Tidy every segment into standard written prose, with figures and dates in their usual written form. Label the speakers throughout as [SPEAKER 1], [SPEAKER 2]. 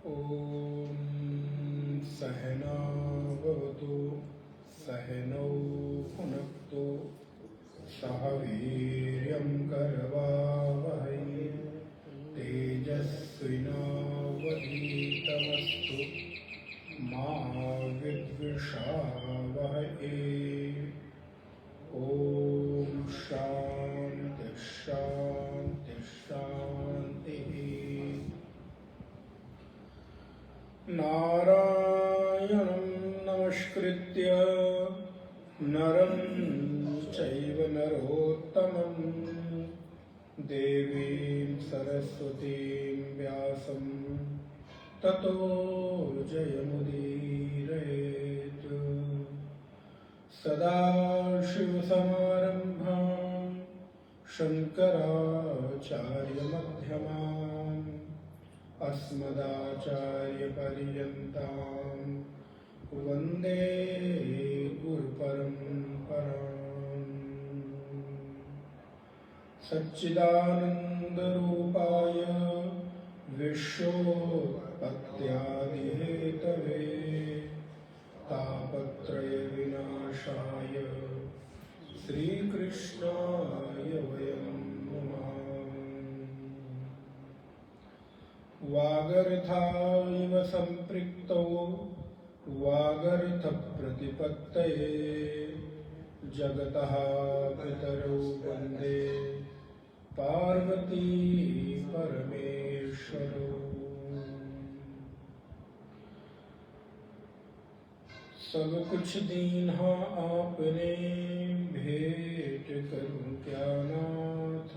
[SPEAKER 1] ॐ सहना भवतु सहनौ भुनक्तु सह वीर्यं करवावहै तेजस्विनावधीतमस्तु मा विद्विषावहै। ॐ शान्ति शान्ति शान्तिः। नारायणं नमस्कृत्य नरं चैव नरोत्तमं देवीं सरस्वतीं व्यासं ततो जयमुदीरयेत्। सदाशिवसमारम्भां शङ्कराचार्यमध्यमाम् अस्मदाचार्यपर्यन्तां वन्दे गुरुपरम्पराम्। सच्चिदानन्दरूपाय विश्वोत्पत्त्यादिहेतवे तापत्रयविनाशाय श्रीकृष्णाय वयं नमः। वागर्थाविव सम्पृक्तौ वागर्थप्रतिपत्तये जगतः पितरौ वन्दे पार्वती परमेश्वरौ। सब कुछ दीन्हा आपने भेंट करूं क्या नाथ,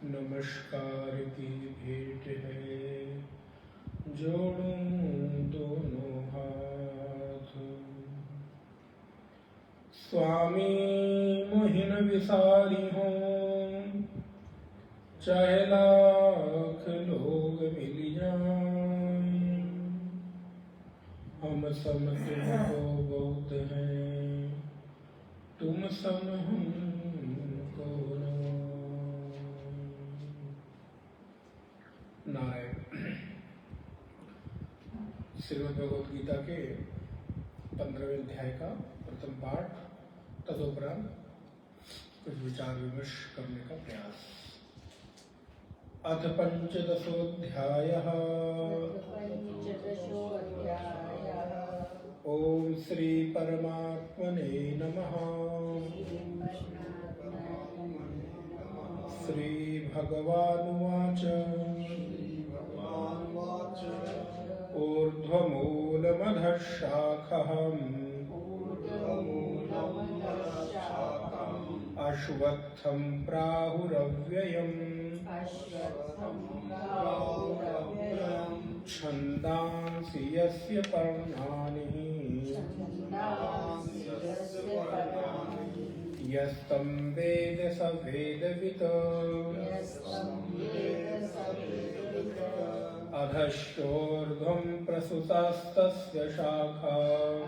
[SPEAKER 1] नमस्कार की भेंट है जोड़ूं दोनों हाथ। स्वामी मोहिन विसारी हों चाहे लाख लोग मिल जाएं, हम सम तुमको बहुत हैं तुम सम हमको ना। नारायण। श्रीमद् भगवद गीता के 15वें अध्याय का प्रथम पाठ तदुपरांत कुछ विचार विमर्श करने का प्रयास। अथ पंचदशोऽध्यायः। ओम श्री परमात्मने नमः। श्री भगवानुवाच ऊर्ध्वमूलमधः शाखः अश्वत्थं प्राहुरव्ययम् छन्दांसि यस्य पर्णानि यस्तं वेद स वेदवित्। अधश्चोर्ध्वं प्रसुतास्तस्य शाखाः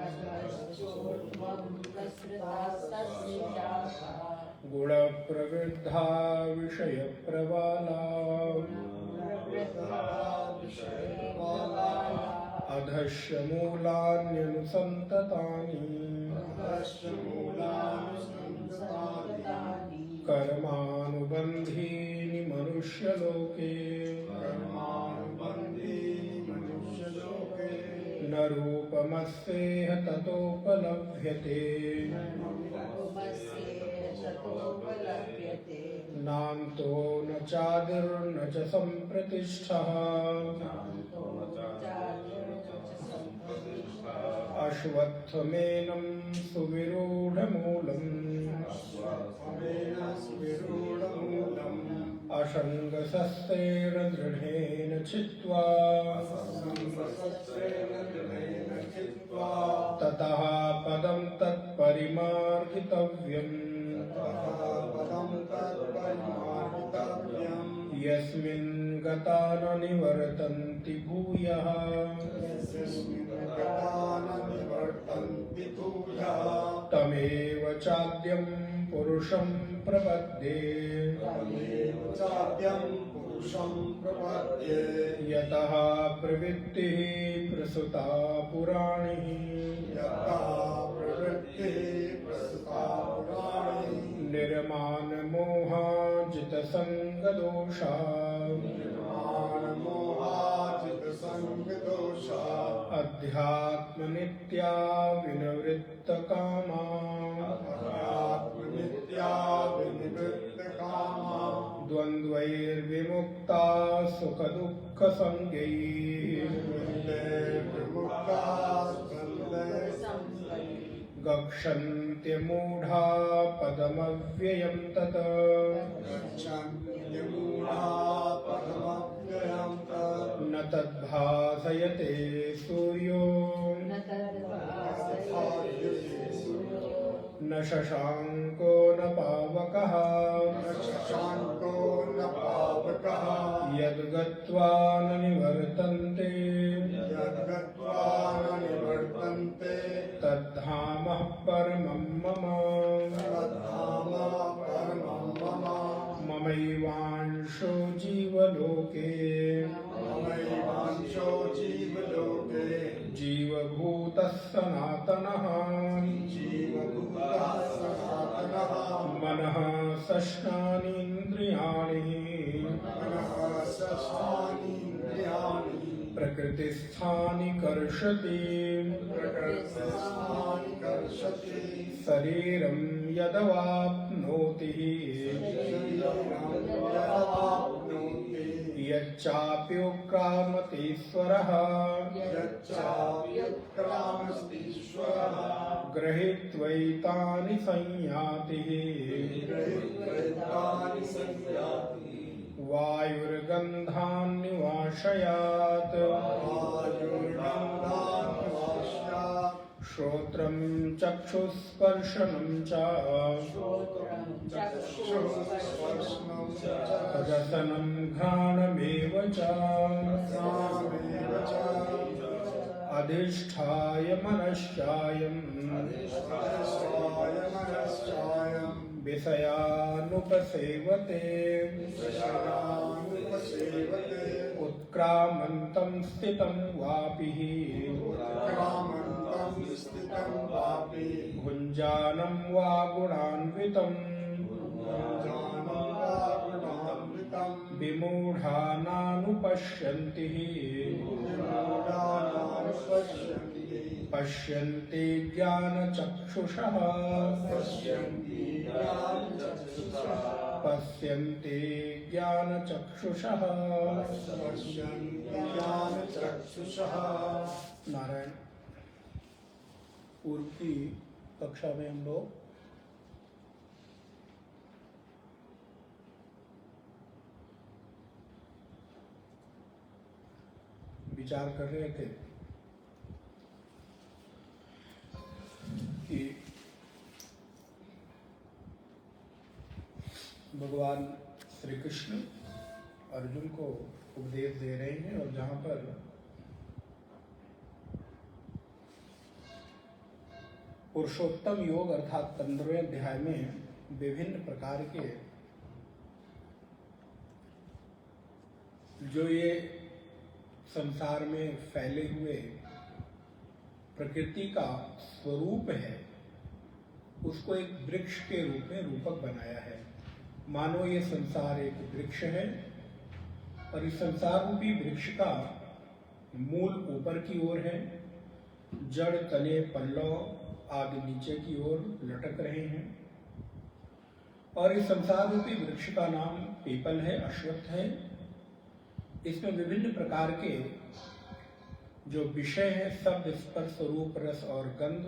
[SPEAKER 1] गुणप्रवृद्धा विषयप्रवालाः। अधश्च मूलान्यनुसन्ततानि कर्मानुबन्धीनि मनुष्यलोके। न रूपमस्येह ततोपलभ्यते नान्तो न चादिर्न च सम्प्रतिष्ठः। अश्वत्थमेनं सुविरूढमूलम् असङ्गशस्त्रेण दृढेन चित्वा ततः पदं तत्परिमार्गितव्यम्। यस्मिन् गता न निवर्तन्ति भूयः तमेव चाद्यं पुरुषं प्रपद्ये।
[SPEAKER 2] पुरुषं प्रपद्ये
[SPEAKER 1] यतः प्रवृत्तिः प्रसुता पुराणिः
[SPEAKER 2] यतः प्रवृत्तिः प्रसुता पुराणी
[SPEAKER 1] निर्माणमोहाजितसङ्गदोषा
[SPEAKER 2] निर्माणमोहाजितसङ्गदोषा
[SPEAKER 1] अध्यात्मनित्या विनिवृत्तकामा
[SPEAKER 2] अध्यात्मनित्या विनिवृत्तकामा
[SPEAKER 1] द्वन्द्वैर्विमुक्ता सुखदुःखसंज्ञैः
[SPEAKER 2] विमुक्ता
[SPEAKER 1] गच्छन्त्यमूढा पदमव्ययं तत्
[SPEAKER 2] गच्छन्त्यमूढा पदमव्ययं तत्
[SPEAKER 1] न तद्भासयते सूर्यो न शशाङ्को न पावकः
[SPEAKER 2] शशाङ्को न पावकः
[SPEAKER 1] यद्गत्वा न निवर्तन्ते
[SPEAKER 2] यद्गत्वा न निवर्तन्ते
[SPEAKER 1] तद्धामः परमं मम
[SPEAKER 2] तद्धाम परमं मम
[SPEAKER 1] ममैवांशो जीवलोके
[SPEAKER 2] ममैवांशो जीवलोके
[SPEAKER 1] जीवभूतः सनातनः
[SPEAKER 2] जीवभूतः सनातनः
[SPEAKER 1] मनः षष्ठानीन्द्रियाणि
[SPEAKER 2] मनः षष्ठानीन्द्रियाणि
[SPEAKER 1] प्रकृतिस्थानि कर्षति
[SPEAKER 2] प्रकृतिस्थानि कर्षति
[SPEAKER 1] शरीरं यदवाप्नोति
[SPEAKER 2] शरीरं यदवाप्नोति
[SPEAKER 1] यच्चाप्युत्क्रामतीश्वरः
[SPEAKER 2] यच्चाप्युत्क्रामतीश्वरः
[SPEAKER 1] गृहीत्वैतानि संयाति
[SPEAKER 2] गृहीत्वैतानि संयाति
[SPEAKER 1] वायुर्गन्धान्निवाशयात्
[SPEAKER 2] वायुर्गन्धान् वाष्यात्
[SPEAKER 1] श्रोत्रं चक्षुस्पर्शनं च
[SPEAKER 2] चक्षुस्पर्शनं च
[SPEAKER 1] रसनं घ्राणमेव च
[SPEAKER 2] ज्ञानमेव च
[SPEAKER 1] अधिष्ठाय मनश्चायम्
[SPEAKER 2] अधिष्ठाय मनश्चायं
[SPEAKER 1] विषयानुपसेवते
[SPEAKER 2] विषयानुपसेवते
[SPEAKER 1] उत्क्रामन्तं स्थितं वापि
[SPEAKER 2] उत्क्रामन्तं स्थितं वापि
[SPEAKER 1] भुञ्जानं वा गुणान्वितं
[SPEAKER 2] ज्ञानं वा गुणान्वितं
[SPEAKER 1] विमूढानानुपश्यन्ति
[SPEAKER 2] विमूढानानुपश्यन्ति
[SPEAKER 1] पश्यन्ति ज्ञानचक्षुषः
[SPEAKER 2] पश्यन्ति ज्ञानचक्षुषः
[SPEAKER 1] पश्यन्ति ज्ञानचक्षुषः
[SPEAKER 2] पश्यन्ति ज्ञानचक्षुषः
[SPEAKER 1] नारायण। पूर्व की कक्षा में हम लोग विचार कर रहे थे कि भगवान श्री कृष्ण अर्जुन को उपदेश दे रहे हैं और जहाँ पर पुरुषोत्तम योग अर्थात 15वें अध्याय में विभिन्न प्रकार के जो ये संसार में फैले हुए प्रकृति का स्वरूप है उसको एक वृक्ष के रूप में रूपक बनाया है। मानो ये संसार एक वृक्ष है और इस संसार रूपी वृक्ष का मूल ऊपर की ओर है, जड़ तने पल्लव आदि नीचे की ओर लटक रहे हैं और इस संसार रूपी वृक्ष का नाम पीपल है, अश्वत्थ है। इसमें विभिन्न प्रकार के जो विषय है शब्द स्पर्श रूप रस और गंध,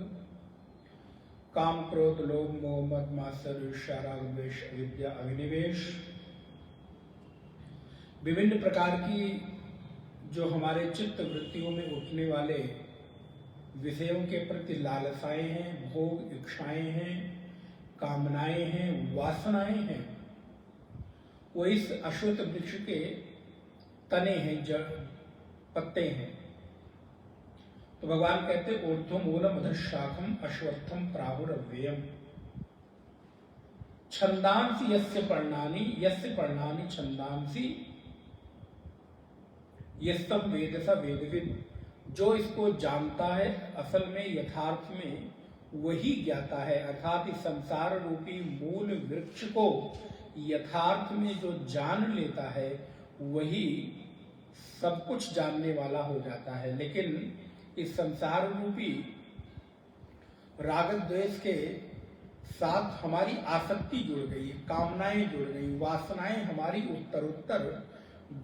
[SPEAKER 1] काम क्रोध लोभ मोह मद मात्सर्य ईर्ष्या राग द्वेष अविद्या अभिनिवेश, विभिन्न प्रकार की जो हमारे चित्त वृत्तियों में उठने वाले विषयों के प्रति लालसाएं हैं, भोग इच्छाएं हैं, कामनाएं हैं, वासनाएं हैं, वो इस अश्वत्थ वृक्ष के तने हैं, जड़ पत्ते हैं। तो भगवान कहते ऊर्ध्वमूलम अधःशाखम अश्वत्थम प्राहुरव्ययम् छंदांसि यस्य पर्णानि छंदांसि यस्तम वेद स वेदविद, जो इसको जानता है असल में यथार्थ में वही ज्ञाता है। अर्थात इस संसार रूपी मूल वृक्ष को यथार्थ में जो जान लेता है वही सब कुछ जानने वाला हो जाता है। लेकिन इस संसार रूपी राग द्वेष के साथ हमारी आसक्ति जुड़ गई, कामनाएं जुड़ गई, वासनाएं हमारी उत्तरोत्तर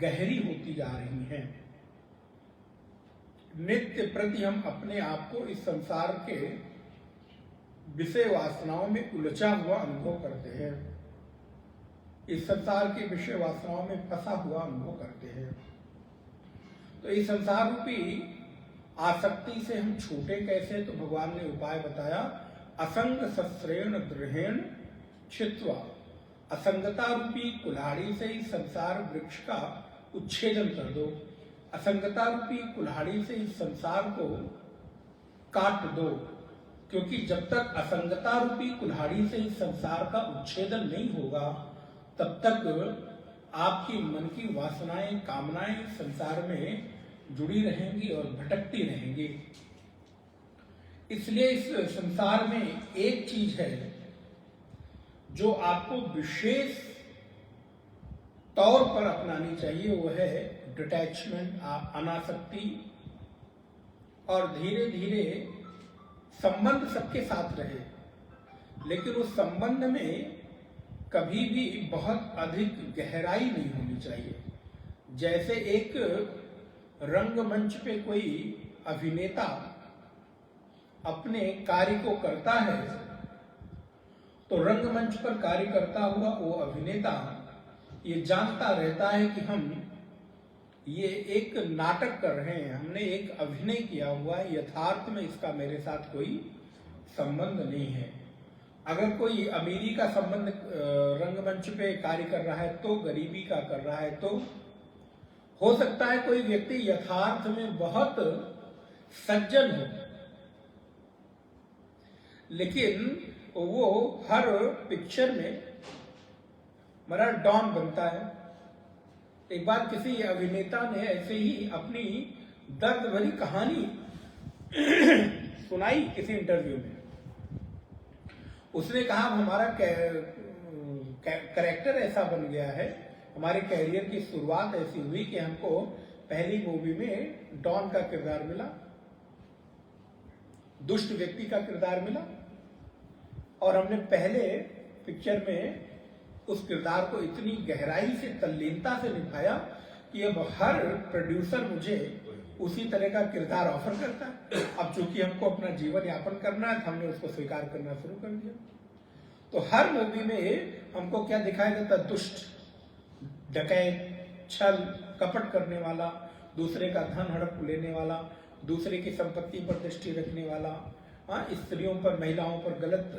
[SPEAKER 1] गहरी होती जा रही हैं। नित्य प्रति हम अपने आप को इस संसार के विषय वासनाओं में उलझा हुआ अनुभव करते हैं, इस संसार के विषय वासनाओं में फंसा हुआ अनुभव करते हैं। तो इस संसार रूपी आसक्ति से हम छूटे कैसे? तो भगवान ने उपाय बताया, असंग शस्त्रेण दृढ़ेण छित्वा, असंगता रूपी कुल्हाड़ी से इस संसार वृक्ष का उच्छेदन कर दो, असंगता रूपी कुल्हाड़ी से इस संसार को काट दो। क्योंकि जब तक असंगता रूपी कुल्हाड़ी से इस संसार का उच्छेदन नहीं होगा तब तक आपकी मन की वासनाएं, कामनाएं संसार में जुड़ी रहेंगी और भटकती रहेंगी। इसलिए इस संसार में एक चीज है जो आपको विशेष तौर पर अपनानी चाहिए, वो है डिटैचमेंट, अनासक्ति। और धीरे धीरे संबंध सबके साथ रहे, लेकिन उस संबंध में कभी भी बहुत अधिक गहराई नहीं होनी चाहिए। जैसे एक रंगमंच पे कोई अभिनेता अपने कार्य को करता है, तो रंगमंच पर कार्य करता हुआ वो अभिनेता ये जानता रहता है कि हम ये एक नाटक कर रहे हैं, हमने एक अभिनय किया हुआ है, यथार्थ में इसका मेरे साथ कोई संबंध नहीं है। अगर कोई अमीरी का संबंध रंगमंच पे कार्य कर रहा है तो, गरीबी का कर रहा है तो, हो सकता है कोई व्यक्ति यथार्थ में बहुत सज्जन हो, लेकिन वो हर पिक्चर में मेरा डॉन बनता है। एक बार किसी अभिनेता ने ऐसे ही अपनी दर्द भरी कहानी सुनाई किसी इंटरव्यू में। उसने कहा हमारा कैरेक्टर ऐसा बन गया है, हमारे कैरियर की शुरुआत ऐसी हुई कि हमको पहली मूवी में डॉन का किरदार मिला, दुष्ट व्यक्ति का किरदार मिला, और हमने पहले पिक्चर में उस किरदार को इतनी गहराई से, तल्लीनता से निभाया कि अब हर प्रोड्यूसर मुझे उसी तरह का किरदार ऑफर करता है। अब चूंकि हमको अपना जीवन यापन करना है, हमने उसको स्वीकार करना शुरू कर दिया। तो हर मूवी में हमको क्या दिखाया जाता? दुष्ट, डकैत, छल, कपट करने वाला, दूसरे का धन हड़प लेने वाला, दूसरे की संपत्ति पर दृष्टि रखने वाला, स्त्रियों पर, महिलाओं पर गलत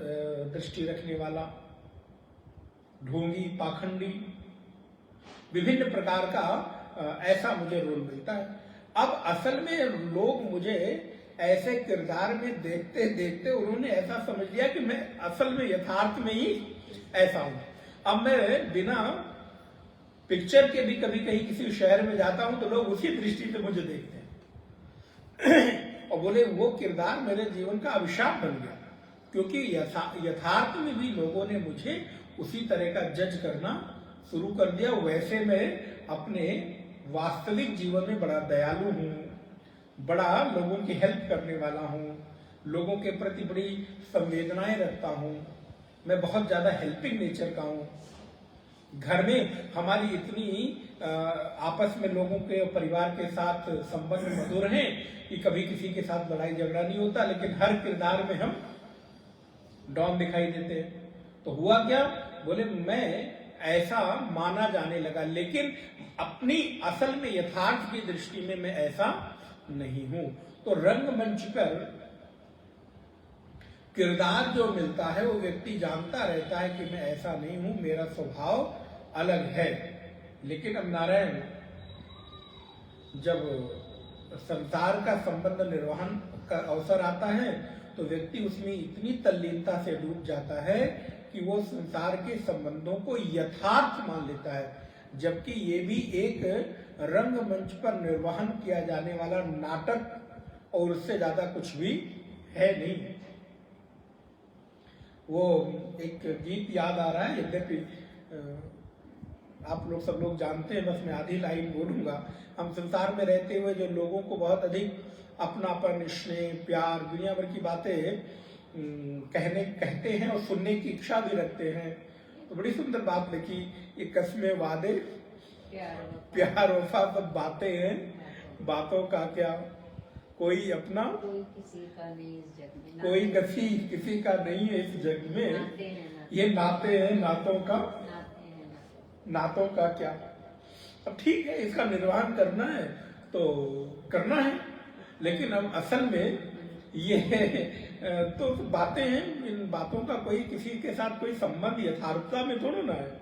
[SPEAKER 1] दृष्टि रखने वाला, ढोंगी, पाखंडी, विभिन्न प्रकार का ऐसा मुझे रोल मिलता है। अब असल में लोग मुझे ऐसे किरदार में देखते देखते उन्होंने ऐसा समझ लिया कि मैं असल में यथार्थ में ही ऐसा हूं। अब मैं बिना पिक्चर के भी कभी कहीं किसी शहर में जाता हूं तो लोग उसी दृष्टि से मुझे देखते हैं और बोले वो किरदार मेरे जीवन का अभिशाप बन गया, क्योंकि यथार्थ में भी लोगों ने मुझे उसी तरह का जज करना शुरू कर दिया। वैसे मैं अपने वास्तविक जीवन में बड़ा दयालु हूँ, बड़ा लोगों की हेल्प करने वाला हूँ, लोगों के प्रति बड़ी संवेदनाएं रखता हूँ, मैं बहुत ज्यादा हेल्पिंग नेचर का हूँ। घर में हमारी इतनी आपस में लोगों के परिवार के साथ संबंध मधुर हैं कि कभी किसी के साथ लड़ाई झगड़ा नहीं होता, लेकिन हर किरदार में हम डॉन दिखाई देते हैं। तो हुआ क्या? बोले मैं ऐसा माना जाने लगा, लेकिन अपनी असल में यथार्थ की दृष्टि में मैं ऐसा नहीं हूं। तो रंगमंच पर किरदार जो मिलता है वो व्यक्ति जानता रहता है कि मैं ऐसा नहीं हूं, मेरा स्वभाव अलग है। लेकिन अब नारायण, जब संसार का संबंध निर्वहन का अवसर आता है तो व्यक्ति उसमें इतनी तल्लीनता से डूब जाता है कि वो संसार के संबंधों को यथार्थ मान लेता है, जबकि ये भी एक रंगमंच पर निर्वहन किया जाने वाला नाटक और उससे ज्यादा कुछ भी है नहीं। वो एक गीत याद आ रहा है, यद्यपि आप लोग सब लोग जानते हैं, बस मैं आधी लाइन बोलूंगा। हम संसार में रहते हुए जो लोगों को बहुत अधिक अपनापन, स्नेह, प्यार, दुनिया भर की बातें कहते हैं और सुनने की इच्छा भी रखते हैं, तो बड़ी सुंदर बात लिखी, ये कस्में, वादे, प्यार, वफा सब बातें हैं, बातों का क्या, कोई अपना,
[SPEAKER 3] कोई किसी का नहीं इस जग में,
[SPEAKER 1] कोई किसी का नहीं है इस जग में,
[SPEAKER 3] नाते हैं,
[SPEAKER 1] ये नाते हैं, नातों का,
[SPEAKER 3] नाते हैं,
[SPEAKER 1] नातों का क्या। अब ठीक है, इसका निर्वहन करना है तो करना है, लेकिन अब असल में ये तो बातें हैं, इन बातों का कोई किसी के साथ कोई संबंध यथार्थता में थोड़ा ना है।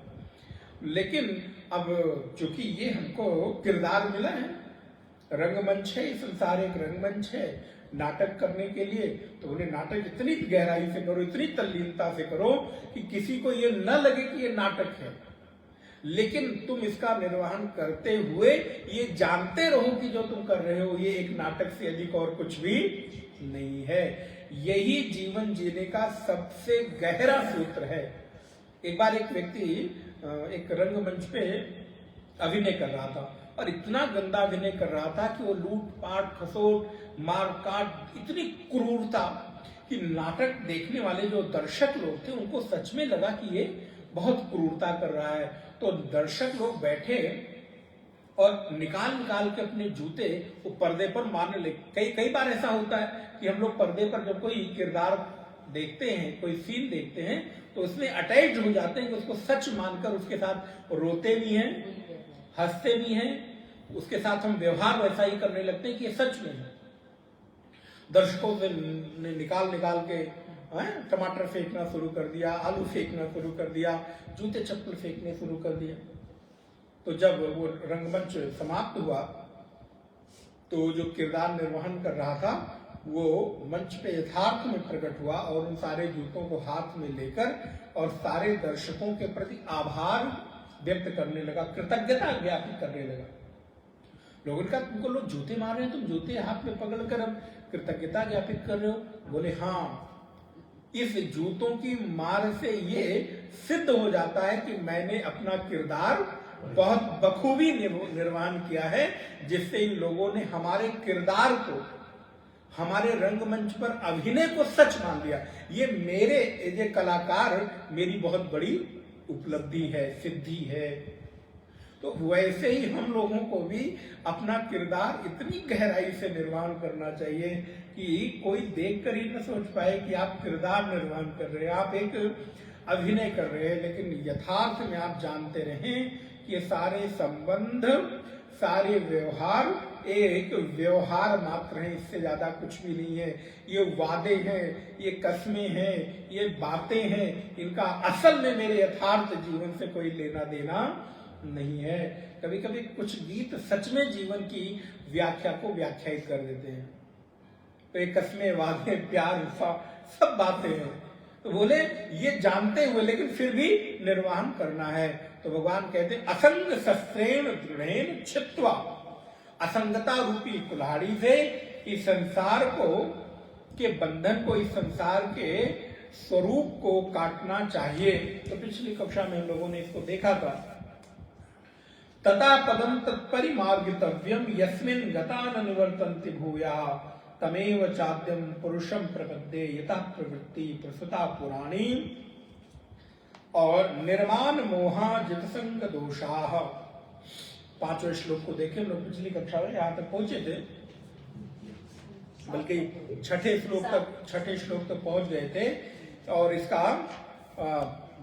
[SPEAKER 1] लेकिन अब चूंकि ये हमको किरदार मिला है, रंगमंच है, संसार एक रंगमंच है नाटक करने के लिए, तो उन्हें नाटक इतनी गहराई से करो, इतनी तल्लीनता से करो कि किसी को ये न लगे कि ये नाटक है, लेकिन तुम इसका निर्वहन करते हुए ये जानते रहो कि जो तुम कर रहे हो ये एक नाटक से अधिक और कुछ भी नहीं है। यही जीवन जीने का सबसे गहरा सूत्र है। एक बार एक व्यक्ति एक रंगमंच पे अभिनय कर रहा था और इतना गंदा अभिनय कर रहा था कि वो लूटपाट, खसोट, मारकाट, इतनी क्रूरता कि नाटक देखने वाले जो दर्शक लोग थे उनको सच में लगा कि ये बहुत क्रूरता कर रहा है। तो दर्शक लोग बैठे और निकाल के अपने जूते वो पर्दे पर मारने लगे। कई बार ऐसा होता है कि हम लोग पर्दे पर जब कोई किरदार देखते हैं, कोई सीन देखते हैं, तो उसमें अटैच हो जाते हैं कि उसको सच मानकर उसके साथ रोते भी हैं, हंसते भी हैं, उसके साथ हम व्यवहार वैसा ही करने लगते हैं कि ये सच में है। दर्शकों ने निकाल के टमाटर फेंकना शुरू कर दिया, आलू फेंकना शुरू कर दिया, जूते चप्पल फेंकने शुरू कर दिया। तो जब वो रंगमंच समाप्त हुआ तो जो किरदार निर्वहन कर रहा था वो मंच पे यथार्थ में प्रकट हुआ और उन सारे जूतों को हाथ में लेकर और सारे दर्शकों के प्रति आभार व्यक्त करने लगा, कृतज्ञता ज्ञापित करने लगा। लोगों ने कहा तुमको लोग जूते मार रहे हैं, तुम जूते हाथ में पकड़कर अब कृतज्ञता ज्ञापित कर रहे हो? बोले हाँ, इस जूतों की मार से ये सिद्ध हो जाता है कि मैंने अपना किरदार बहुत बखूबी निर्वहन किया है, जिससे इन लोगों ने हमारे किरदार को, हमारे रंगमंच पर अभिनय को सच मान लिया। ये मेरे एज ए कलाकार मेरी बहुत बड़ी उपलब्धि है, सिद्धि है। तो वैसे ही हम लोगों को भी अपना किरदार इतनी गहराई से निर्वहन करना चाहिए कि कोई देखकर ही न सोच पाए कि आप किरदार निर्वहन कर रहे हैं, आप एक अभिनय कर रहे हैं, लेकिन यथार्थ में आप जानते रहें कि ये सारे संबंध, सारे व्यवहार एक व्यवहार मात्र है, इससे ज्यादा कुछ भी नहीं है। ये वादे हैं, ये कस्में हैं, ये बातें हैं, इनका असल में मेरे यथार्थ जीवन से कोई लेना देना नहीं है। कभी कभी कुछ गीत सच में जीवन की व्याख्या को व्याख्यायित कर देते हैं। तो ये कस्में, वादे, प्यार, वफा सब बातें हैं। तो बोले ये जानते हुए लेकिन फिर भी निर्वहन करना है। तो भगवान कहते असंग शस्त्रेण दृढ़ेन छित्त्वा, असंगता रूपी कुल्हाड़ी से इस संसार को के बंधन को, इस संसार के स्वरूप को काटना चाहिए। तो पिछली कक्षा में हम लोगों ने इसको देखा था। तथा पदम तत्परिमार्गितव्यम यस्मिन् गता न निवर्तन्ति भूया तमेव चाद्यम पुरुषम प्रपद्ये यथा प्रवृत्ति प्रसुता पुराणी और निर्माण मोहा जितसंग दोषाः। पांचवें श्लोक को देखें, हम लोग पिछली कक्षा में यहाँ तक पहुंचे थे, बल्कि छठे श्लोक तक पहुंच गए थे और इसका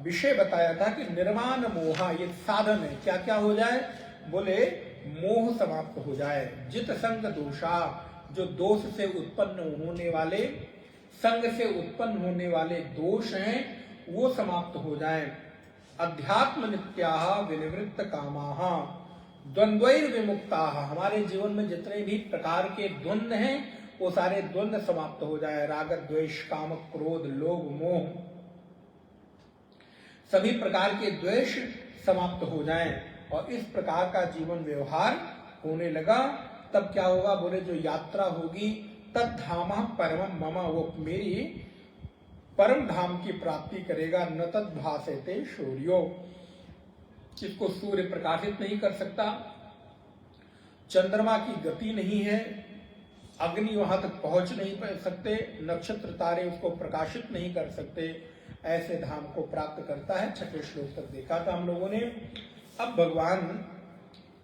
[SPEAKER 1] विषय बताया था कि निर्माण मोहा ये साधन है। क्या क्या हो जाए? बोले मोह समाप्त हो जाए, जित संग दोषा, जो दोष से उत्पन्न होने वाले, संग से उत्पन्न होने वाले दोष हैं वो समाप्त हो जाए। अध्यात्म नित्याः विनिवृत्त कामाः द्वंद्वैर विमुक्ताः, हमारे जीवन में जितने भी प्रकार के द्वंद्व हैं वो सारे द्वंद्व समाप्त हो जाए। राग, द्वेष, काम, क्रोध, लोभ, मोह, सभी प्रकार के द्वेष समाप्त हो जाएं और इस प्रकार का जीवन व्यवहार होने लगा, तब क्या होगा? बोले जो यात्रा होगी तद्धामः परमं मम, वो मेरी परम धाम की प्राप्ति करेगा। न तद्भासते सूर्यो, इसको सूर्य प्रकाशित नहीं कर सकता, चंद्रमा की गति नहीं है, अग्नि वहां तक पहुंच नहीं सकते, नक्षत्र तारे उसको प्रकाशित नहीं कर सकते, ऐसे धाम को प्राप्त करता है। 6वें श्लोक तक देखा था हम लोगों ने। अब भगवान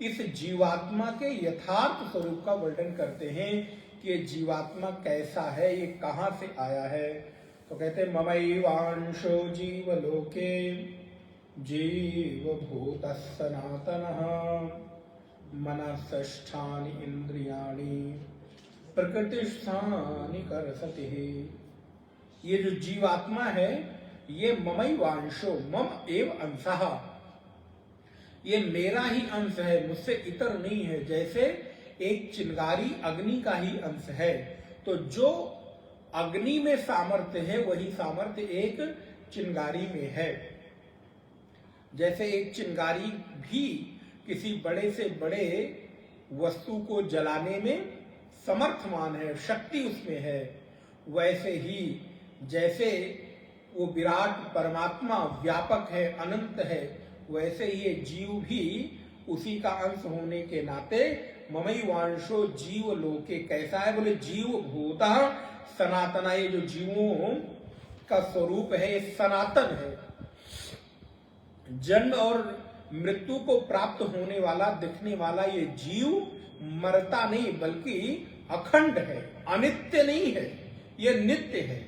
[SPEAKER 1] इस जीवात्मा के यथार्थ स्वरूप का वर्णन करते हैं कि ये जीवात्मा कैसा है, ये कहां से आया है। तो कहते हैं ममैवांशो जीवलोके जीवभूतः सनातनः मनःषष्ठानि इंद्रियाणि प्रकृतिस्थानि करसतिः। ये जो जीवात्मा है ये ममैवांशो, मम एव अंशः, ये मेरा ही अंश है, मुझसे इतर नहीं है। जैसे एक चिंगारी अग्नि का ही अंश है, तो जो अग्नि में सामर्थ्य है वही सामर्थ्य एक चिंगारी में है। जैसे एक चिंगारी भी किसी बड़े से बड़े वस्तु को जलाने में समर्थमान है, शक्ति उसमें है, वैसे ही जैसे वो विराट परमात्मा व्यापक है, अनंत है, वैसे ये जीव भी उसी का अंश होने के नाते ममैवांशो जीव लोके कैसा है? बोले जीव भूतः सनातना, ये जो जीवों का स्वरूप है ये सनातन है, जन्म और मृत्यु को प्राप्त होने वाला, दिखने वाला ये जीव मरता नहीं बल्कि अखंड है, अनित्य नहीं है, ये नित्य है।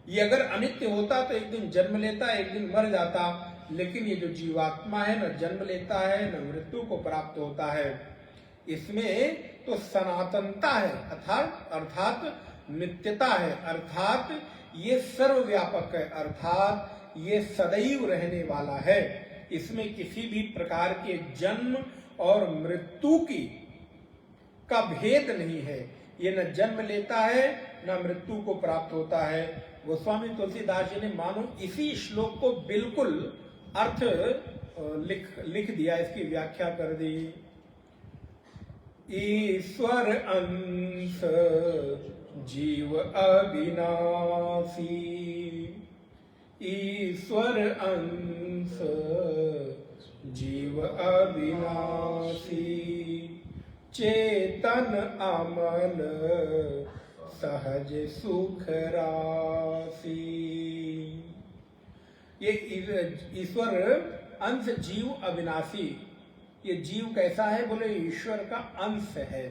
[SPEAKER 1] ये अगर अनित्य होता तो एक दिन जन्म लेता, एक दिन मर जाता, लेकिन ये जो जीवात्मा है न जन्म लेता है न मृत्यु को प्राप्त होता है, इसमें तो सनातनता है, अर्थात नित्यता है, अर्थात ये सर्वव्यापक है, अर्थात ये सदैव रहने वाला है। इसमें किसी भी प्रकार के जन्म और मृत्यु का भेद नहीं है। ये न जन्म लेता है न मृत्यु को प्राप्त होता है। गोस्वामी तुलसीदास जी ने मानो इसी श्लोक को बिल्कुल अर्थ लिख दिया, इसकी व्याख्या कर दी। ईश्वर अंश जीव अविनाशी, ईश्वर अंश जीव अविनाशी, चेतन अमल सहज सुख राशि। ये ईश्वर अंश जीव अविनाशी, ये जीव कैसा है? बोले ईश्वर का अंश है,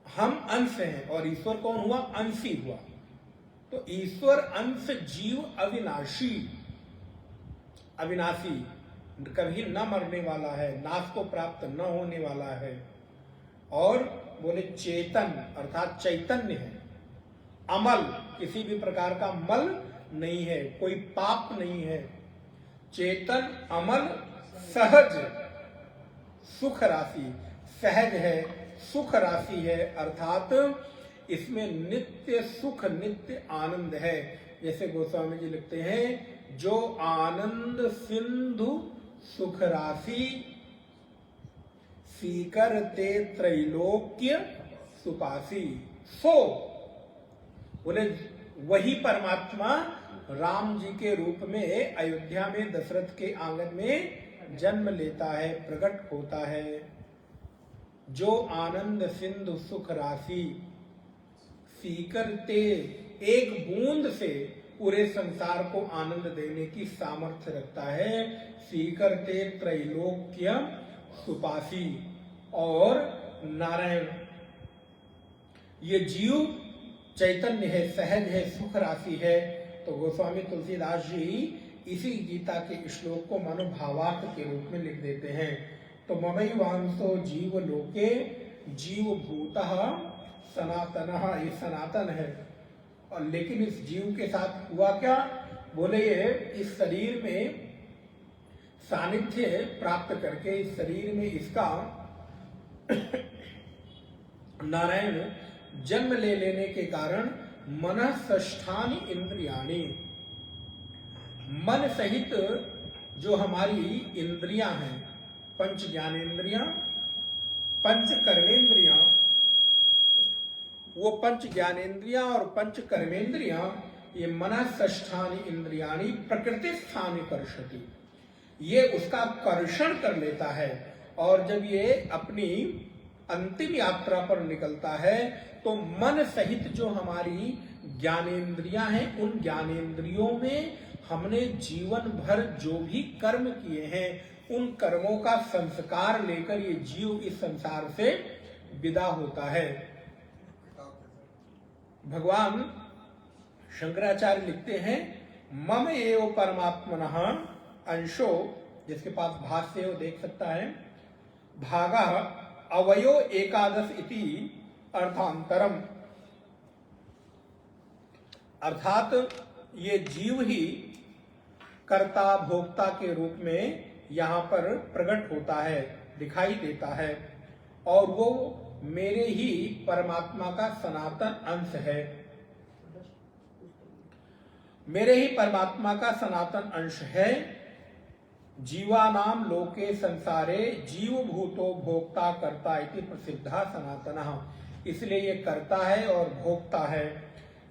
[SPEAKER 1] हम अंश हैं और ईश्वर कौन हुआ? अंशी हुआ। तो ईश्वर अंश जीव अविनाशी, अविनाशी कभी न मरने वाला है, नाश को प्राप्त न होने वाला है। और बोले चेतन अर्थात चैतन्य है, अमल किसी भी प्रकार का मल नहीं है, कोई पाप नहीं है, चेतन अमल सहज सुख राशि, सहज है, सुख राशि है, अर्थात इसमें नित्य सुख नित्य आनंद है। जैसे गोस्वामी जी लिखते हैं, जो आनंद सिंधु सुख राशि सीकरते त्रैलोक्य सुपासी। सो बोले वही परमात्मा राम जी के रूप में अयोध्या में दशरथ के आंगन में जन्म लेता है, प्रकट होता है। जो आनंद सिंधु सुख राशि सीकरते, एक बूंद से पूरे संसार को आनंद देने की सामर्थ्य रखता है। सीकरते त्रैलोक्य सुपासी। और नारायण ये जीव चैतन्य है, सहज है, सुख राशि है। तो गोस्वामी तुलसीदास जी इसी गीता के श्लोक को मानो भावार्थ के रूप में लिख देते हैं। तो ममैवांशो जीव लोके जीव भूतः सनातनः, ये सनातन है। और लेकिन इस जीव के साथ हुआ क्या? बोले ये इस शरीर में सानिध्य प्राप्त करके, इस शरीर में इसका नारायण जन्म ले लेने के कारण मनःषष्ठानि इंद्रियाणि, मन सहित जो हमारी इंद्रियां हैं, पंच ज्ञानेंद्रियां पंच कर्मेंद्रियां, वो पंच ज्ञानेन्द्रियां और पंच कर्मेंद्रियां, ये मनःष्ठानि इंद्रियाणि प्रकृति स्थानि कर्षति, ये उसका कर्षण कर लेता है। और जब ये अपनी अंतिम यात्रा पर निकलता है तो मन सहित जो हमारी ज्ञानेन्द्रियां हैं, उन ज्ञानेन्द्रियों में हमने जीवन भर जो भी कर्म किए हैं, उन कर्मों का संस्कार लेकर ये जीव इस संसार से विदा होता है। भगवान शंकराचार्य लिखते हैं, मम एव परमात्मनः अंशो, जिसके पास भाष्य वो देख सकता है, भागा अवयो एकादश इति अर्थांतरम, अर्थात ये जीव ही कर्ता भोक्ता के रूप में यहां पर प्रकट होता है, दिखाई देता है, और वो मेरे ही परमात्मा का सनातन अंश है, मेरे ही परमात्मा का सनातन अंश है। जीवानाम लोके संसारे जीव भूतो भोक्ता कर्ता इति प्रसिद्धा सनातनः, इसलिए ये करता है और भोक्ता है।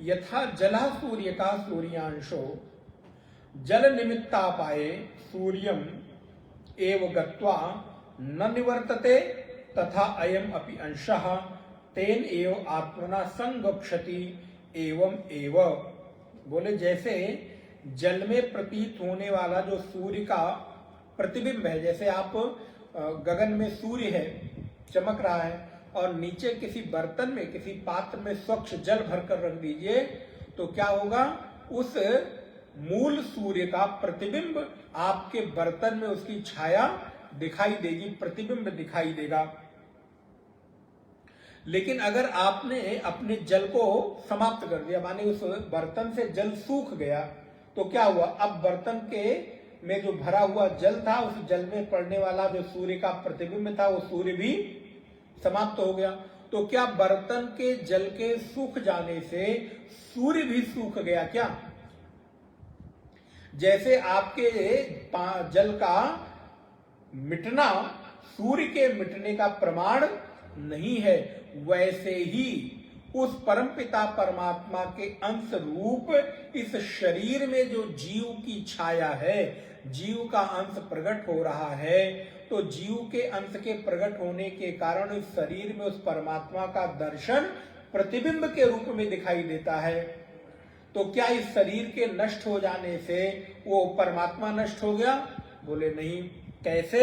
[SPEAKER 1] यथा जला सूर्य का सूर्यांशो जल निमित्तापाये सूर्यम एव गत्वा न निवर्तते, तथा अयम अपि अंशः तेन एव आत्मना संगक्षति एवं एव। बोले जैसे जल में प्रतीत होने वाला जो सूर्य का प्रतिबिंब है, जैसे आप गगन में सूर्य है चमक रहा है और नीचे किसी बर्तन में, किसी पात्र में स्वच्छ जल भरकर रख दीजिए, तो क्या होगा, उस मूल सूर्य का प्रतिबिंब आपके बर्तन में उसकी छाया दिखाई देगी, प्रतिबिंब दिखाई देगा। लेकिन अगर आपने अपने जल को समाप्त कर दिया, माने उस बर्तन से जल सूख गया, तो क्या हुआ, अब बर्तन के में जो भरा हुआ जल था, उस जल में पड़ने वाला जो सूर्य का प्रतिबिंब था, वो सूर्य भी समाप्त हो गया। तो क्या बर्तन के जल के सूख जाने से सूर्य भी सूख गया क्या? जैसे आपके जल का मिटना सूर्य के मिटने का प्रमाण नहीं है, वैसे ही उस परमपिता परमात्मा के अंश रूप इस शरीर में जो जीव की छाया है, जीव का अंश प्रकट हो रहा है, तो जीव के अंश के प्रकट होने के कारण इस शरीर में उस परमात्मा का दर्शन प्रतिबिंब के रूप में दिखाई देता है। तो क्या इस शरीर के नष्ट हो जाने से वो परमात्मा नष्ट हो गया? बोले नहीं। कैसे?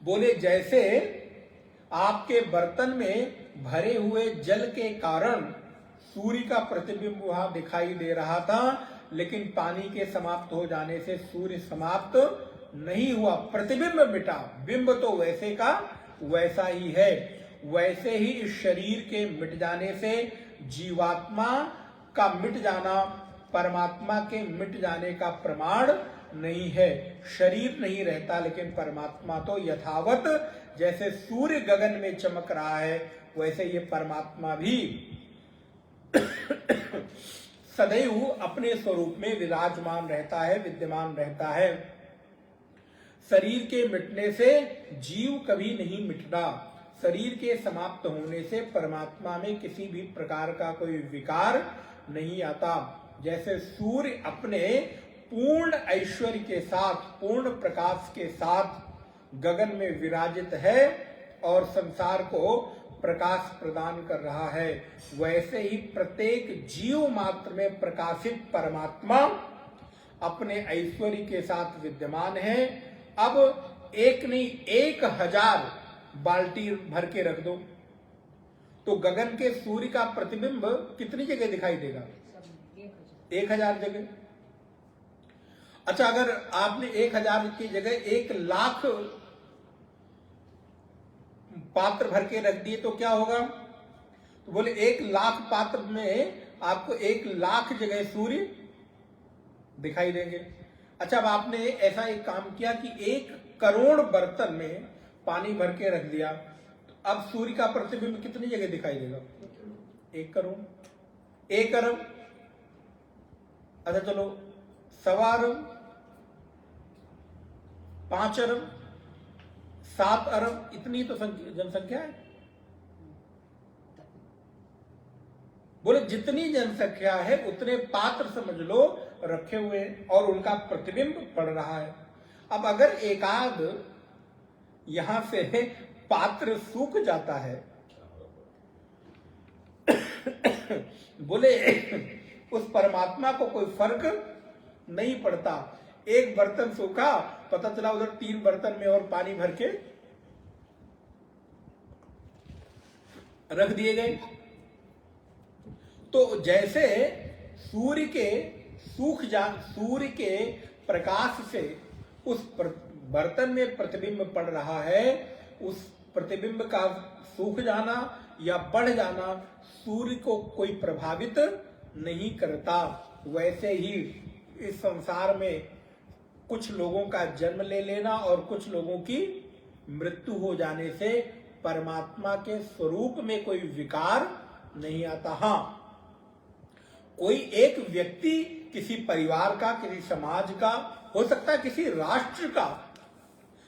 [SPEAKER 1] बोले जैसे आपके बर्तन में भरे हुए जल के कारण सूर्य का प्रतिबिंब वहां दिखाई दे रहा था, लेकिन पानी के समाप्त हो जाने से सूर्य समाप्त नहीं हुआ, प्रतिबिंब मिटा, बिंब तो वैसे का वैसा ही है। वैसे ही इस शरीर के मिट जाने से जीवात्मा का मिट जाना परमात्मा के मिट जाने का प्रमाण नहीं है। शरीर नहीं रहता, लेकिन परमात्मा तो यथावत जैसे सूर्य गगन में चमक रहा है, वैसे ये परमात्मा भी सदैव अपने स्वरूप में विराजमान रहता है, विद्यमान रहता है। शरीर के मिटने से जीव कभी नहीं मिटता। शरीर के समाप्त होने से परमात्मा में किसी भी प्रकार का कोई विकार नहीं आता। जैसे सूर्य अपने पूर्ण ऐश्वर्य के साथ, पूर्ण प्रकाश के साथ गगन में विराजित है और संसार को प्रकाश प्रदान कर रहा है, वैसे ही प्रत्येक जीव मात्र में प्रकाशित परमात्मा अपने ऐश्वर्य के साथ विद्यमान है। अब एक नहीं 1000 बाल्टी भर के रख दो तो गगन के सूर्य का प्रतिबिंब कितनी जगह दिखाई देगा? 1000 जगह। अच्छा, अगर आपने 1000 की जगह 1,00,000 पात्र भर के रख दिए तो क्या होगा? तो बोले 1,00,000 पात्र में आपको 1,00,000 जगह सूर्य दिखाई देंगे। अच्छा, अब आपने ऐसा एक काम किया कि 1 करोड़ बर्तन में पानी भर के रख दिया, तो अब सूर्य का प्रतिबिंब कितनी जगह दिखाई देगा? 1 करोड़, 1 अरब, अच्छा चलो 1.25 अरब, 5 अरब, 7 अरब इतनी तो जनसंख्या है। बोले जितनी जनसंख्या है उतने पात्र समझ लो रखे हुए हैं और उनका प्रतिबिंब पड़ रहा है। अब अगर एकाध यहां से पात्र सूख जाता है बोले उस परमात्मा को कोई फर्क नहीं पड़ता। एक बर्तन सूखा, पता चला उधर 3 बर्तन में और पानी भर के रख दिए गए। तो जैसे सूर्य के प्रकाश से उस बर्तन में प्रतिबिंब पड़ रहा है, उस प्रतिबिंब का सूख जाना या बढ़ जाना सूर्य को कोई प्रभावित नहीं करता। वैसे ही इस संसार में कुछ लोगों का जन्म ले लेना और कुछ लोगों की मृत्यु हो जाने से परमात्मा के स्वरूप में कोई विकार नहीं आता। हाँ, कोई एक व्यक्ति किसी परिवार का, किसी समाज का, हो सकता है किसी राष्ट्र का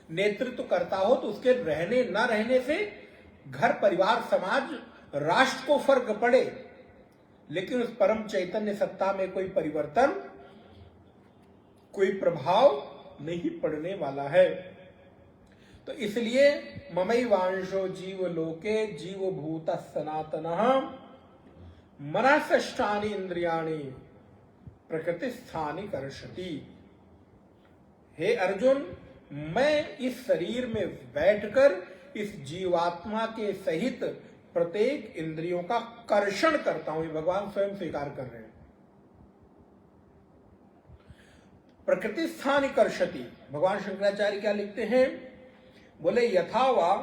[SPEAKER 1] नेतृत्व करता हो, तो उसके रहने न रहने से घर, परिवार, समाज, राष्ट्र को फर्क पड़े, लेकिन उस परम चैतन्य सत्ता में कोई परिवर्तन, कोई प्रभाव नहीं पड़ने वाला है। तो इसलिए ममैवांशो जीव लोके जीव भूत सनातनः मनःषष्ठानि इंद्रियाणि प्रकृति स्थानि कर्षति। हे अर्जुन, मैं इस शरीर में बैठकर इस जीवात्मा के सहित प्रत्येक इंद्रियों का कर्षण करता हूं। ये भगवान स्वयं स्वीकार कर रहे हैं। प्रकृति स्थानि कर्षति। भगवान शंकराचार्य क्या लिखते हैं? बोले यथा वा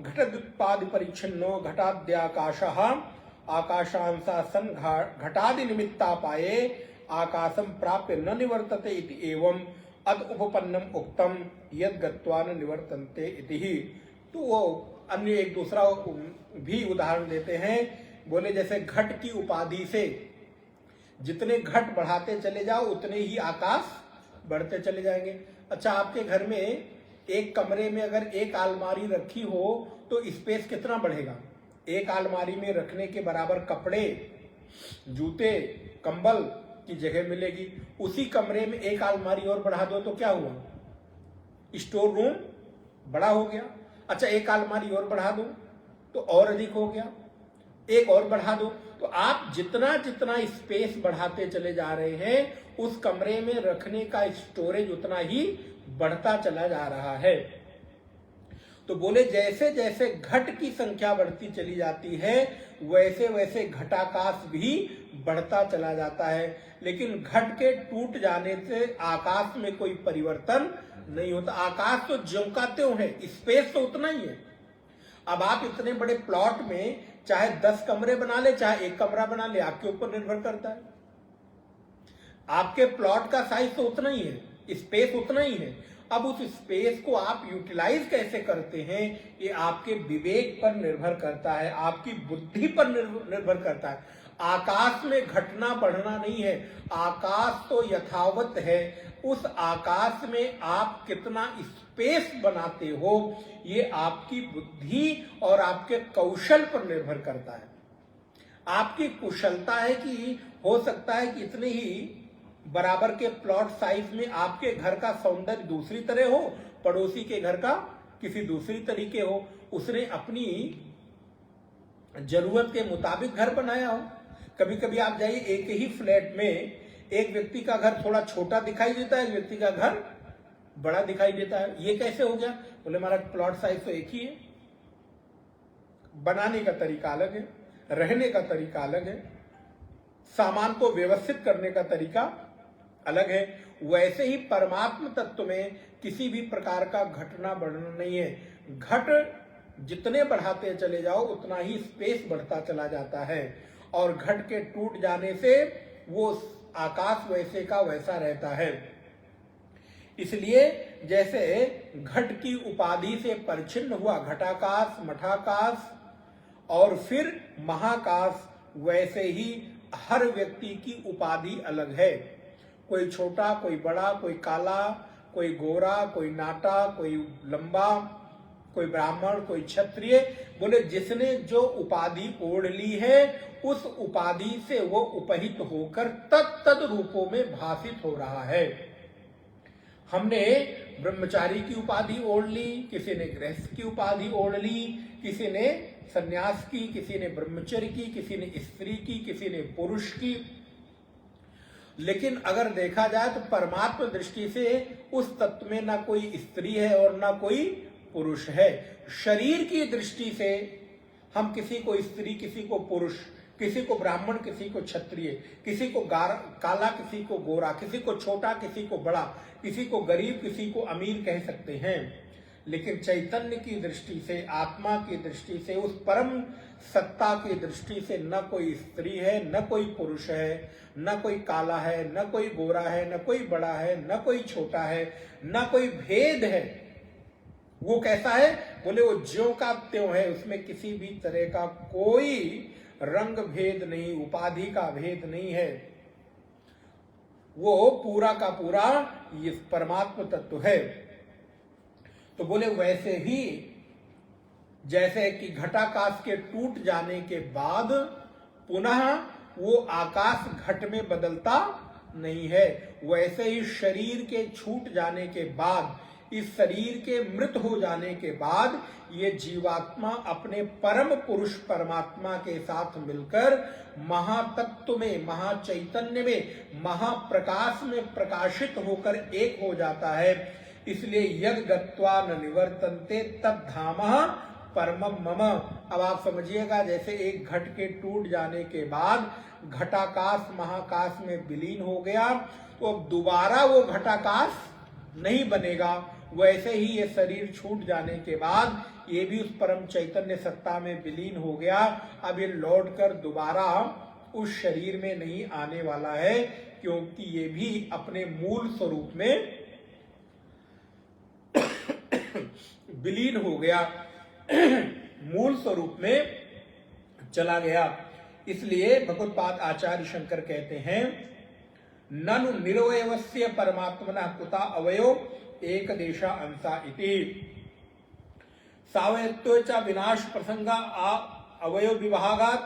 [SPEAKER 1] घटदुत्पादि परिच्छिन्नो घटाद्याकाशः आकाशांसा सन घटादि निमित्ता पाए आकाशम प्राप्य न निवर्तते इति एवं अद उपपन्नम उक्तम यद गत्वा न निवर्तन्ते इति ही। तो वो अन्य एक दूसरा भी उदाहरण देते हैं। बोले जैसे घट की उपाधि से जितने घट बढ़ाते चले जाओ उतने ही आकाश बढ़ते चले जाएंगे। अच्छा, आपके घर में एक कमरे में अगर एक अलमारी रखी हो तो स्पेस कितना बढ़ेगा? एक अलमारी में रखने के बराबर कपड़े, जूते, कंबल की जगह मिलेगी। उसी कमरे में एक अलमारी और बढ़ा दो तो क्या हुआ? स्टोर रूम बड़ा हो गया। अच्छा, एक अलमारी और बढ़ा दो तो और अधिक हो गया। एक और बढ़ा दो तो आप जितना जितना स्पेस बढ़ाते चले जा रहे हैं उस कमरे में रखने का स्टोरेज उतना ही बढ़ता चला जा रहा है। तो बोले जैसे जैसे घट की संख्या बढ़ती चली जाती है वैसे वैसे घटाकाश भी बढ़ता चला जाता है, लेकिन घट के टूट जाने से आकाश में कोई परिवर्तन नहीं होता। आकाश तो ज्यों का त्यों है, स्पेस तो उतना ही है। अब आप इतने बड़े प्लॉट में चाहे 10 कमरे बना ले, चाहे एक कमरा बना ले, आपके ऊपर निर्भर करता है। आपके प्लॉट का साइज तो उतना ही है, स्पेस उतना ही है। अब उस स्पेस को आप यूटिलाइज कैसे करते हैं ये आपके विवेक पर निर्भर करता है, आपकी बुद्धि पर निर्भर करता है। आकाश में घटना बढ़ना नहीं है, आकाश तो यथावत है। उस आकाश में आप कितना स्पेस बनाते हो ये आपकी बुद्धि और आपके कौशल पर निर्भर करता है। आपकी कुशलता है कि हो सकता है कि इतने ही बराबर के प्लॉट साइज में आपके घर का सौंदर्य दूसरी तरह हो, पड़ोसी के घर का किसी दूसरी तरीके हो। उसने अपनी जरूरत के मुताबिक घर बनाया हो। कभी कभी आप जाइए, एक ही फ्लैट में एक व्यक्ति का घर थोड़ा छोटा दिखाई देता है, एक व्यक्ति का घर बड़ा दिखाई देता है। ये कैसे हो गया? बोले हमारा प्लॉट साइज तो एक ही है। बनाने का तरीका अलग है, रहने का तरीका अलग है, सामान को व्यवस्थित करने का तरीका अलग है। वैसे ही परमात्म तत्व में किसी भी प्रकार का घटना बढ़ना नहीं है। घट जितने बढ़ाते चले जाओ उतना ही स्पेस बढ़ता चला जाता है और घट के टूट जाने से वो आकाश वैसे का वैसा रहता है। इसलिए जैसे घट की उपाधि से परिच्छिन्न हुआ घटाकाश, मठाकाश और फिर महाकाश, वैसे ही हर व्यक्ति की उपाधि अलग है। कोई छोटा, कोई बड़ा, कोई काला, कोई गोरा, कोई नाटा, कोई लंबा, कोई ब्राह्मण, कोई क्षत्रिय, बोले जिसने जो उपाधि ओढ़ ली है उस उपाधि से वो उपहित होकर तत्तद रूपों में भाषित हो रहा है। हमने ब्रह्मचारी की उपाधि ओढ़ ली, किसी ने गृहस्थ की उपाधि ओढ़ ली, किसी ने सन्यास की, किसी ने ब्रह्मचर्य की, किसी ने स्त्री की, किसी ने पुरुष की। लेकिन अगर देखा जाए तो परमात्मा दृष्टि से उस तत्व में ना कोई स्त्री है और ना कोई पुरुष है। शरीर की दृष्टि से हम किसी को स्त्री, किसी को पुरुष, किसी को ब्राह्मण, किसी को क्षत्रिय, किसी को काला, किसी को गोरा, किसी को छोटा, किसी को बड़ा, किसी को गरीब, किसी को अमीर कह सकते हैं। लेकिन चैतन्य की दृष्टि से, आत्मा की दृष्टि से, उस परम सत्ता की दृष्टि से न कोई स्त्री है, न कोई पुरुष है, न कोई काला है, न कोई गोरा है, न कोई बड़ा है, न कोई छोटा है, न कोई भेद है। वो कैसा है? बोले वो ज्यों का त्यों है, उसमें किसी भी तरह का कोई रंग भेद नहीं, उपाधि का भेद नहीं है। वो पूरा का पूरा ये परमात्मा तत्व है। तो बोले वैसे ही जैसे कि घटाकाश के टूट जाने के बाद पुनः वो आकाश घट में बदलता नहीं है, वैसे ही शरीर के छूट जाने के बाद, इस शरीर के मृत हो जाने के बाद ये जीवात्मा अपने परम पुरुष परमात्मा के साथ मिलकर महातत्व में, महाचैतन्य में, महाप्रकाश में प्रकाशित होकर एक हो जाता है। इसलिए यद गत्वा न निवर्तन्ते तद धामः परमम मम। अब आप समझिएगा, जैसे एक घट के टूट जाने के बाद घटाकाश महाकाश में विलीन हो गया, तो अब दोबारा वो घटाकाश नहीं बनेगा। वैसे ही ये शरीर छूट जाने के बाद ये भी उस परम चैतन्य सत्ता में विलीन हो गया। अब ये लौटकर दोबारा उस शरीर में नहीं आने वाला है, क्योंकि ये भी अपने मूल स्वरूप में विलीन हो गया, मूल स्वरूप में चला गया। इसलिए भगवत्पाद आचार्य शंकर कहते हैं, ननु निरवयवस्य परमात्मनः कुता अवयो एक देशा अंसा इति। सावयत्व च विनाश प्रसंगा अवयव विभागात।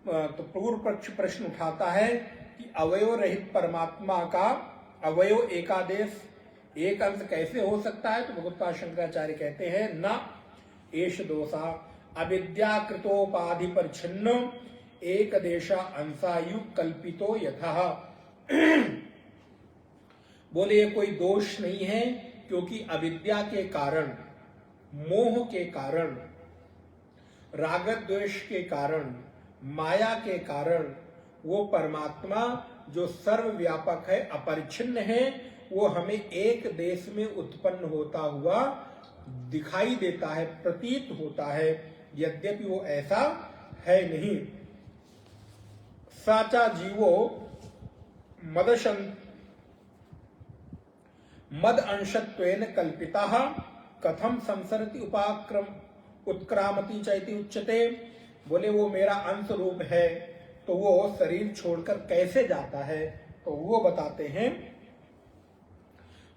[SPEAKER 1] तो पूर्व पक्ष प्रश्न उठाता है कि अवयव रहित परमात्मा का अवयव एकादेश, एक अंश कैसे हो सकता है? तो भगवत्पाद शंकराचार्य कहते हैं, न एष दोषा अविद्याकृतोपाधि पर छिन्न एक देशा अंशायु कल्पितो यथा। बोले ये कोई दोष नहीं है, क्योंकि अविद्या के कारण, मोह के कारण, राग द्वेष के कारण, माया के कारण वो परमात्मा जो सर्वव्यापक है, अपरिच्छिन्न है, वो हमें एक देश में उत्पन्न होता हुआ दिखाई देता है, प्रतीत होता है, यद्यपि वो ऐसा है नहीं। साचा जीवो मद अंशत्वेन कल्पिता कथम संसरति उत्क्रामति चैति उच्यते। बोले वो मेरा अंश रूप है, तो वो शरीर छोड़कर कैसे जाता है? तो वो बताते हैं,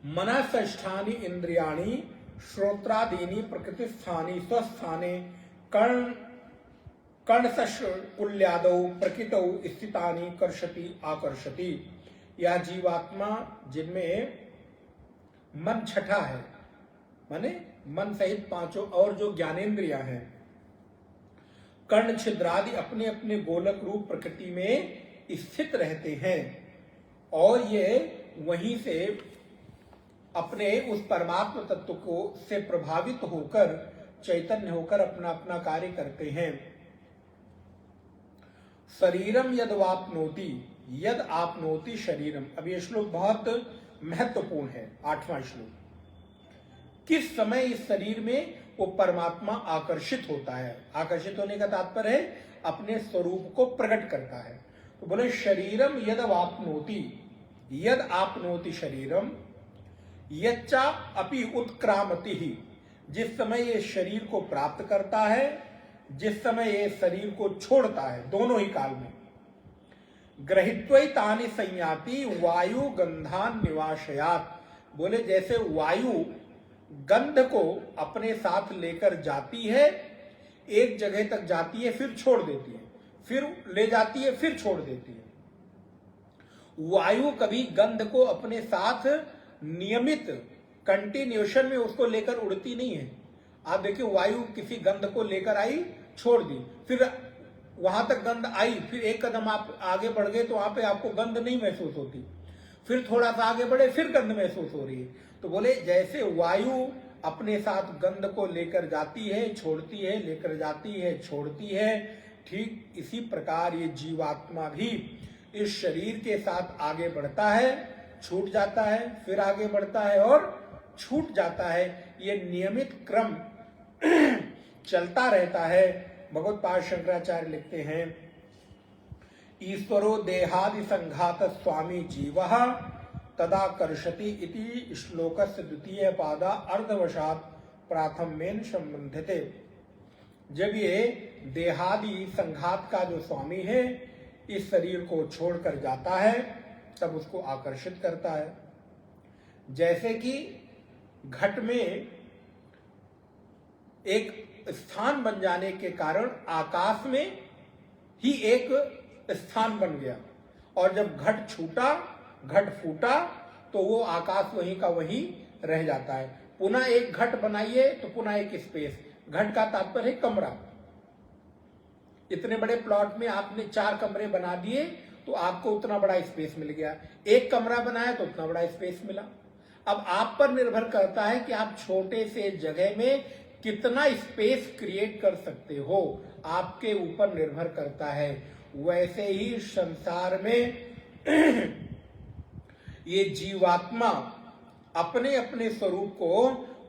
[SPEAKER 1] मनसष्ठानि इंद्रियाणि श्रोत्रादीनि प्रकृति स्थानी स्वस्थाने कर्णशकुल्यादौ प्रकृतौ स्थितानि कर्षति आकर्षति। यह जीवात्मा जिनमें मन छठा है, माने मन सहित पांचों और जो ज्ञानेन्द्रियां हैं, कर्ण छिद्रादि अपने अपने गोलक रूप प्रकृति में स्थित रहते हैं, और ये वहीं से अपने उस परमात्मा तत्व को से प्रभावित होकर, चैतन्य होकर अपना अपना कार्य करते हैं। शरीरम यद वापनोति, यद आपनोति शरीरम। अब ये श्लोक बहुत महत्वपूर्ण है, 8वां श्लोक। किस समय इस शरीर में वो परमात्मा आकर्षित होता है? आकर्षित होने का तात्पर्य है अपने स्वरूप को प्रकट करता है। तो बोले शरीरम यद वापनोति, यद आपनोति शरीरम, यच्चा अपि उत्क्रामति ही। जिस समय ये शरीर को प्राप्त करता है, जिस समय ये शरीर को छोड़ता है, दोनों ही काल में। ग्रहित्वैतानि संयाति वायु गंधान निवासयात। बोले जैसे वायु गंध को अपने साथ लेकर जाती है, एक जगह तक जाती है, फिर छोड़ देती है, फिर ले जाती है, फिर छोड़ देती है। वायु कभी गंध को अपने साथ नियमित कंटिन्यूशन में उसको लेकर उड़ती नहीं है। आप देखिए, वायु किसी गंध को लेकर आई, छोड़ दी, फिर वहां तक गंध आई, फिर एक कदम आप आगे बढ़ गए तो वहां पे आपको गंध नहीं महसूस होती, फिर थोड़ा सा आगे बढ़े, फिर गंध महसूस हो रही है। तो बोले जैसे वायु अपने साथ गंध को लेकर जाती है, छोड़ती है, लेकर जाती है, छोड़ती है, ठीक इसी प्रकार ये जीवात्मा भी इस शरीर के साथ आगे बढ़ता है, छूट जाता है, फिर आगे बढ़ता है और छूट जाता है। ये नियमित क्रम चलता रहता है। भगवत पाद शंकराचार्य लिखते हैं, ईश्वरो देहादि संघात स्वामी जीवः तदा कर्षति इति श्लोकस्य द्वितीय पादा अर्धवशात प्राथम्येन संबंधिते। जब ये देहादि संघात का जो स्वामी है इस शरीर को छोड़कर जाता है, तब उसको आकर्षित करता है। जैसे कि घट में एक स्थान बन जाने के कारण आकाश में ही एक स्थान बन गया, और जब घट छूटा, घट फूटा, तो वो आकाश वहीं का वहीं रह जाता है। पुनः एक घट बनाइए तो पुनः एक स्पेस। घट का तात्पर्य है कमरा। इतने बड़े प्लॉट में आपने 4 कमरे बना दिए तो आपको उतना बड़ा स्पेस मिल गया, एक कमरा बनाया तो उतना बड़ा स्पेस मिला। अब आप पर निर्भर करता है कि आप छोटे से जगह में कितना स्पेस क्रिएट कर सकते हो, आपके ऊपर निर्भर करता है। वैसे ही संसार में ये जीवात्मा अपने अपने स्वरूप को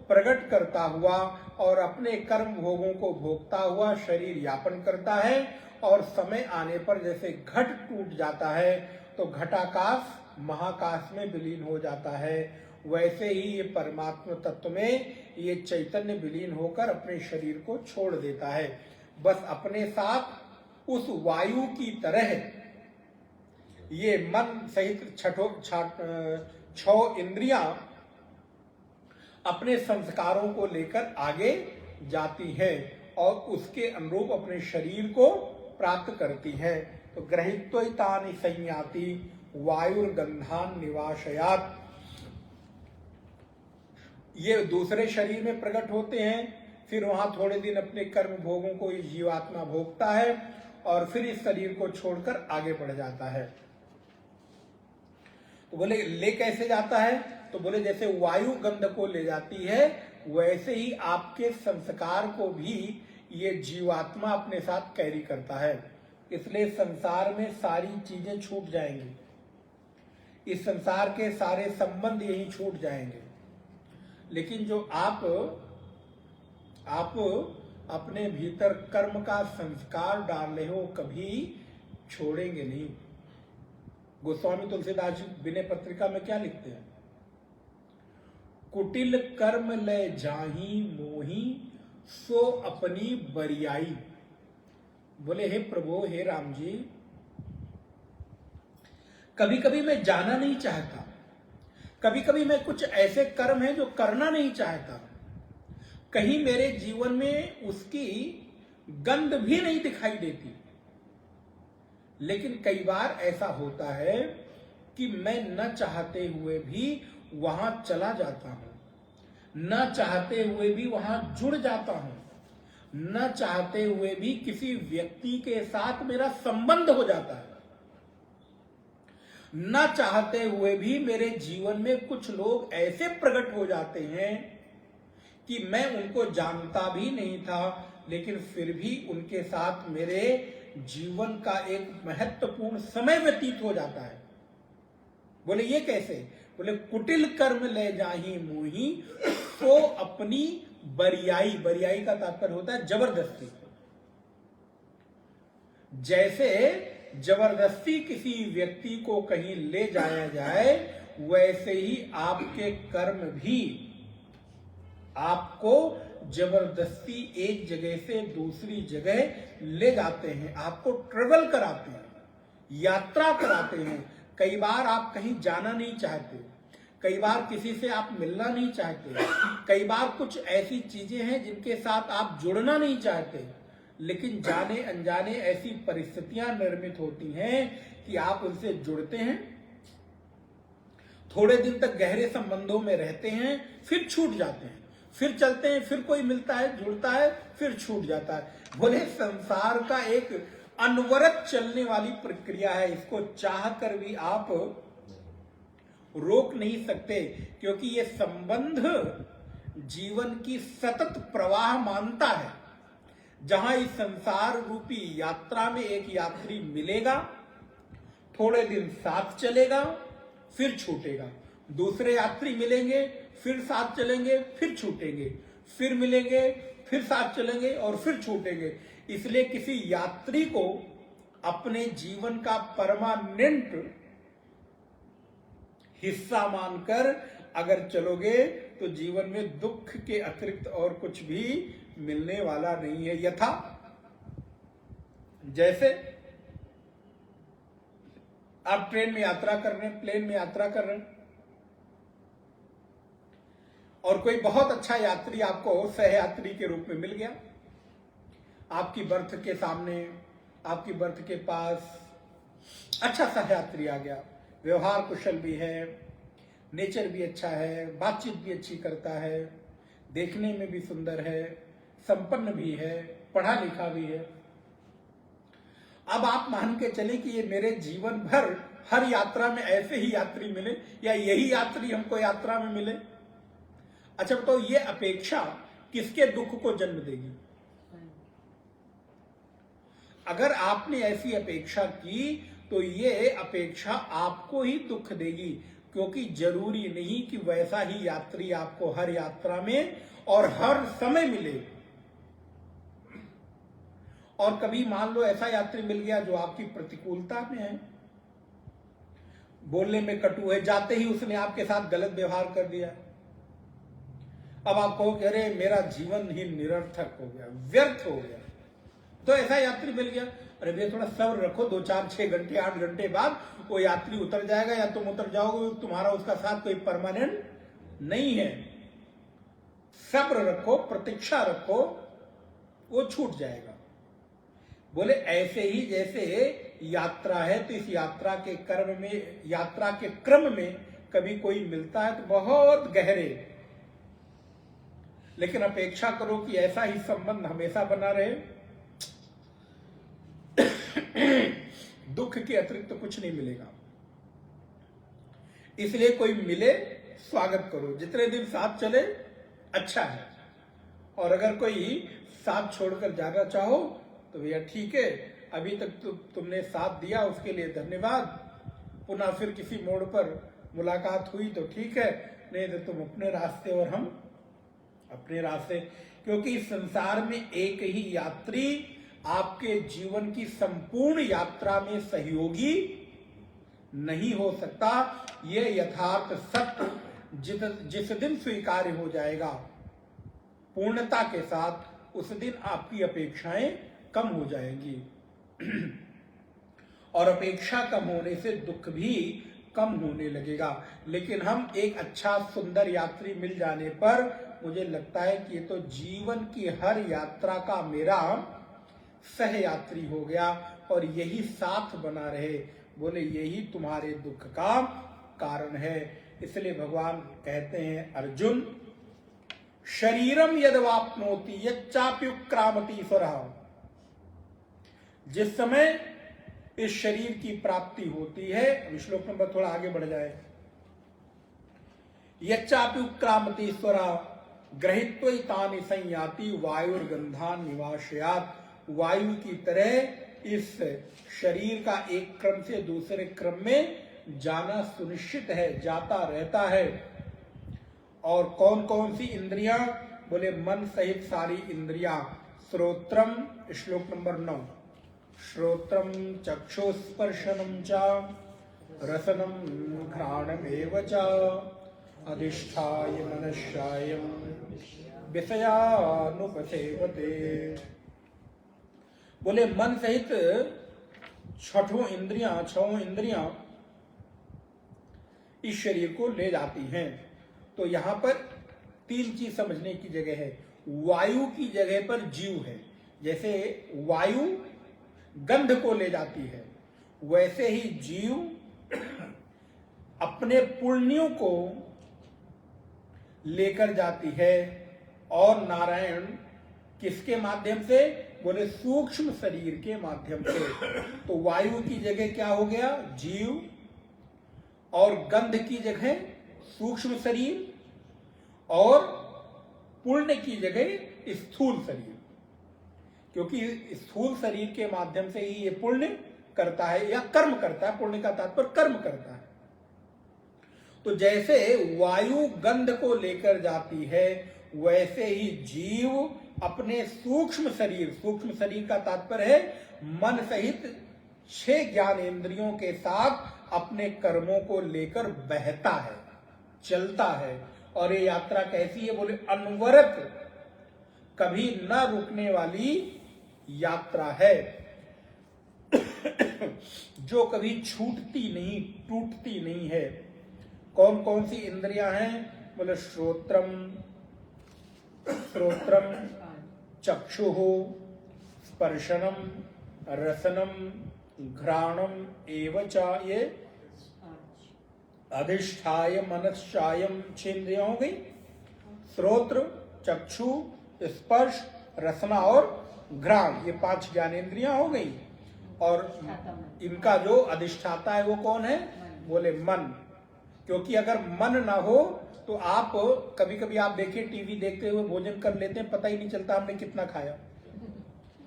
[SPEAKER 1] प्रकट करता हुआ और अपने कर्म भोगों को भोगता हुआ शरीर यापन करता है, और समय आने पर जैसे घट टूट जाता है तो घटाकाश महाकाश में विलीन हो जाता है। वैसे ही ये परमात्मा तत्व में ये चैतन्य विलीन होकर अपने शरीर को छोड़ देता है। बस अपने साथ उस वायु की तरह ये मन सहित 6 इंद्रियां अपने संस्कारों को लेकर आगे जाती हैं और उसके अनुरूप अपने शरीर को प्राप्त करती हैं। तो ग्रहित्वैतानि संयाति वायुर्गंधान निवासयात, ये दूसरे शरीर में प्रकट होते हैं, फिर वहां थोड़े दिन अपने कर्म भोगों को ये जीवात्मा भोगता है और फिर इस शरीर को छोड़कर आगे बढ़ जाता है। तो बोले ले कैसे जाता है? तो बोले जैसे वायु गंध को ले जाती है, वैसे ही आपके संस्कार को भी ये जीवात्मा अपने साथ कैरी करता है। इसलिए संसार में सारी चीजें छूट जाएंगी, इस संसार के सारे संबंध यही छूट जाएंगे, लेकिन जो आप अपने भीतर कर्म का संस्कार डाल रहे हो कभी छोड़ेंगे नहीं। गोस्वामी तुलसीदास जी विनय पत्रिका में क्या लिखते हैं? कुटिल कर्म ले जाही मोही सो अपनी बरियाई। बोले हे प्रभु, हे राम जी, कभी कभी मैं जाना नहीं चाहता, कभी कभी मैं कुछ ऐसे कर्म हैं जो करना नहीं चाहता, कहीं मेरे जीवन में उसकी गंध भी नहीं दिखाई देती, लेकिन कई बार ऐसा होता है कि मैं न चाहते हुए भी वहां चला जाता हूं, न चाहते हुए भी वहां जुड़ जाता हूं, न चाहते हुए भी किसी व्यक्ति के साथ मेरा संबंध हो जाता है, न चाहते हुए भी मेरे जीवन में कुछ लोग ऐसे प्रकट हो जाते हैं कि मैं उनको जानता भी नहीं था, लेकिन फिर भी उनके साथ मेरे जीवन का एक महत्वपूर्ण समय व्यतीत हो जाता है। बोले ये कैसे? बोले कुटिल कर्म ले जाही मोही तो अपनी बरियाई, बरियाई का तात्पर्य होता है जबरदस्ती। जैसे जबरदस्ती किसी व्यक्ति को कहीं ले जाया जाए, वैसे ही आपके कर्म भी आपको जबरदस्ती एक जगह से दूसरी जगह ले जाते हैं, आपको ट्रेवल कराते हैं, यात्रा कराते हैं। कई बार आप कहीं जाना नहीं चाहते, कई बार किसी से आप मिलना नहीं चाहते, कई बार कुछ ऐसी चीजें हैं जिनके साथ आप जुड़ना नहीं चाहते, लेकिन जाने अनजाने ऐसी परिस्थितियां निर्मित होती हैं कि आप उनसे जुड़ते हैं, थोड़े दिन तक गहरे संबंधों में रहते हैं, फिर छूट जाते हैं, फिर चलते हैं, फिर कोई मिलता है, जुड़ता है, फिर छूट जाता है। बोले संसार का एक अनवरत चलने वाली प्रक्रिया है, इसको चाहकर भी आप रोक नहीं सकते, क्योंकि ये संबंध जीवन की सतत प्रवाह मानता है। जहां इस संसार रूपी यात्रा में एक यात्री मिलेगा, थोड़े दिन साथ चलेगा, फिर छूटेगा, दूसरे यात्री मिलेंगे, फिर साथ चलेंगे, फिर छूटेंगे, फिर मिलेंगे, फिर साथ चलेंगे और फिर छूटेंगे। इसलिए किसी यात्री को अपने जीवन का परमानेंट हिस्सा मानकर अगर चलोगे तो जीवन में दुख के अतिरिक्त और कुछ भी मिलने वाला नहीं है। यथा जैसे आप ट्रेन में यात्रा कर रहे हैं, प्लेन में यात्रा कर रहे हैं, और कोई बहुत अच्छा यात्री आपको सहयात्री के रूप में मिल गया, आपकी बर्थ के सामने, आपकी बर्थ के पास अच्छा सहयात्री आ गया, व्यवहार कुशल भी है, नेचर भी अच्छा है, बातचीत भी अच्छी करता है, देखने में भी सुंदर है, संपन्न भी है, पढ़ा लिखा भी है। अब आप मान के चले कि ये मेरे जीवन भर हर यात्रा में ऐसे ही यात्री मिले, या यही यात्री हमको यात्रा में मिले। अच्छा तो ये अपेक्षा किसके दुख को जन्म देगी? अगर आपने ऐसी अपेक्षा की तो ये अपेक्षा आपको ही दुख देगी, क्योंकि जरूरी नहीं कि वैसा ही यात्री आपको हर यात्रा में और हर समय मिले। और कभी मान लो ऐसा यात्री मिल गया जो आपकी प्रतिकूलता में है, बोलने में कटु है, जाते ही उसने आपके साथ गलत व्यवहार कर दिया, अब आप कहो कि अरे मेरा जीवन ही निरर्थक हो गया, व्यर्थ हो गया। तो ऐसा यात्री मिल गया, अरे भैया थोड़ा सब्र रखो, 2 4 6 घंटे 8 घंटे बाद वो यात्री उतर जाएगा, या तुम उतर जाओगे, तुम्हारा उसका साथ कोई परमानेंट नहीं है। सब्र रखो, प्रतीक्षा रखो, वो छूट जाएगा। बोले ऐसे ही जैसे यात्रा है, तो इस यात्रा के क्रम में कभी कोई मिलता है तो बहुत गहरे, लेकिन अपेक्षा करो कि ऐसा ही संबंध हमेशा बना रहे, दुख के अतिरिक्त तो कुछ नहीं मिलेगा। इसलिए कोई मिले स्वागत करो, जितने दिन साथ चले अच्छा है, और अगर कोई साथ छोड़कर जाना चाहो तो भैया ठीक है, अभी तक तुमने साथ दिया उसके लिए धन्यवाद, पुनः फिर किसी मोड़ पर मुलाकात हुई तो ठीक है, नहीं तो तुम अपने रास्ते और हम अपने रास्ते। क्योंकि इस संसार में एक ही यात्री आपके जीवन की संपूर्ण यात्रा में सहयोगी नहीं हो सकता। यह यथार्थ सत्य जिस दिन स्वीकार्य हो जाएगा पूर्णता के साथ, उस दिन आपकी अपेक्षाएं कम हो जाएंगी, और अपेक्षा कम होने से दुख भी कम होने लगेगा। लेकिन हम एक अच्छा सुंदर यात्री मिल जाने पर मुझे लगता है कि ये तो जीवन की हर यात्रा का मेरा सहयात्री हो गया, और यही साथ बना रहे। बोले यही तुम्हारे दुख का कारण है। इसलिए भगवान कहते हैं, अर्जुन शरीरम यदवाप्नोति यच्चाप्युक्रामति स्वरः, जिस समय इस शरीर की प्राप्ति होती है, श्लोक नंबर थोड़ा आगे बढ़ जाए, यच्चाप्युक्रामति स्वरः ग्रहीत्वैतानि संयाति वायुर्गंधान निवासयात्, वायु की तरह इस शरीर का एक क्रम से दूसरे क्रम में जाना सुनिश्चित है, जाता रहता है। और कौन कौन सी इंद्रियां? बोले मन सहित सारी इंद्रियां। श्रोत्रम, श्लोक नंबर 9, श्रोत्रम चक्षुस्पर्शनम च रसनम घ्राणमेव च अधिष्ठाय मनश्चायं विषयानुपसेवते। बोले मन सहित छह इंद्रियां इस शरीर को ले जाती हैं। तो यहां पर तीन चीज समझने की जगह है। वायु की जगह पर जीव है। जैसे वायु गंध को ले जाती है, वैसे ही जीव अपने पुण्यों को लेकर जाती है। और नारायण किसके माध्यम से? बोले सूक्ष्म शरीर के माध्यम से। तो वायु की जगह क्या हो गया? जीव, और गंध की जगह सूक्ष्म शरीर, और पुण्य की जगह स्थूल शरीर, क्योंकि स्थूल शरीर के माध्यम से ही ये पुण्य करता है या कर्म करता है। पुण्य का तात्पर्य कर्म करता है। तो जैसे वायु गंध को लेकर जाती है, वैसे ही जीव अपने सूक्ष्म शरीर का तात्पर्य है मन सहित 6 ज्ञानेंद्रियों के साथ अपने कर्मों को लेकर बहता है, चलता है। और ये यात्रा कैसी है? बोले अनवरत, कभी न रुकने वाली यात्रा है, जो कभी छूटती नहीं, टूटती नहीं है। कौन कौन सी इंद्रियां हैं? बोले श्रोत्रम, चक्षुः, स्पर्शनम, रसनम, घ्राणम एवं च, ये अधिष्ठाय मनश्चायम 6 इंद्रियां हो गई। श्रोत्र, चक्षु, स्पर्श, रसना और घ्राण, ये 5 ज्ञानेंद्रियां हो गई। और इनका जो अधिष्ठाता है वो कौन है? बोले मन। क्योंकि अगर मन ना हो तो आप कभी कभी आप देखिए टीवी देखते हुए भोजन कर लेते हैं, पता ही नहीं चलता हमने कितना खाया।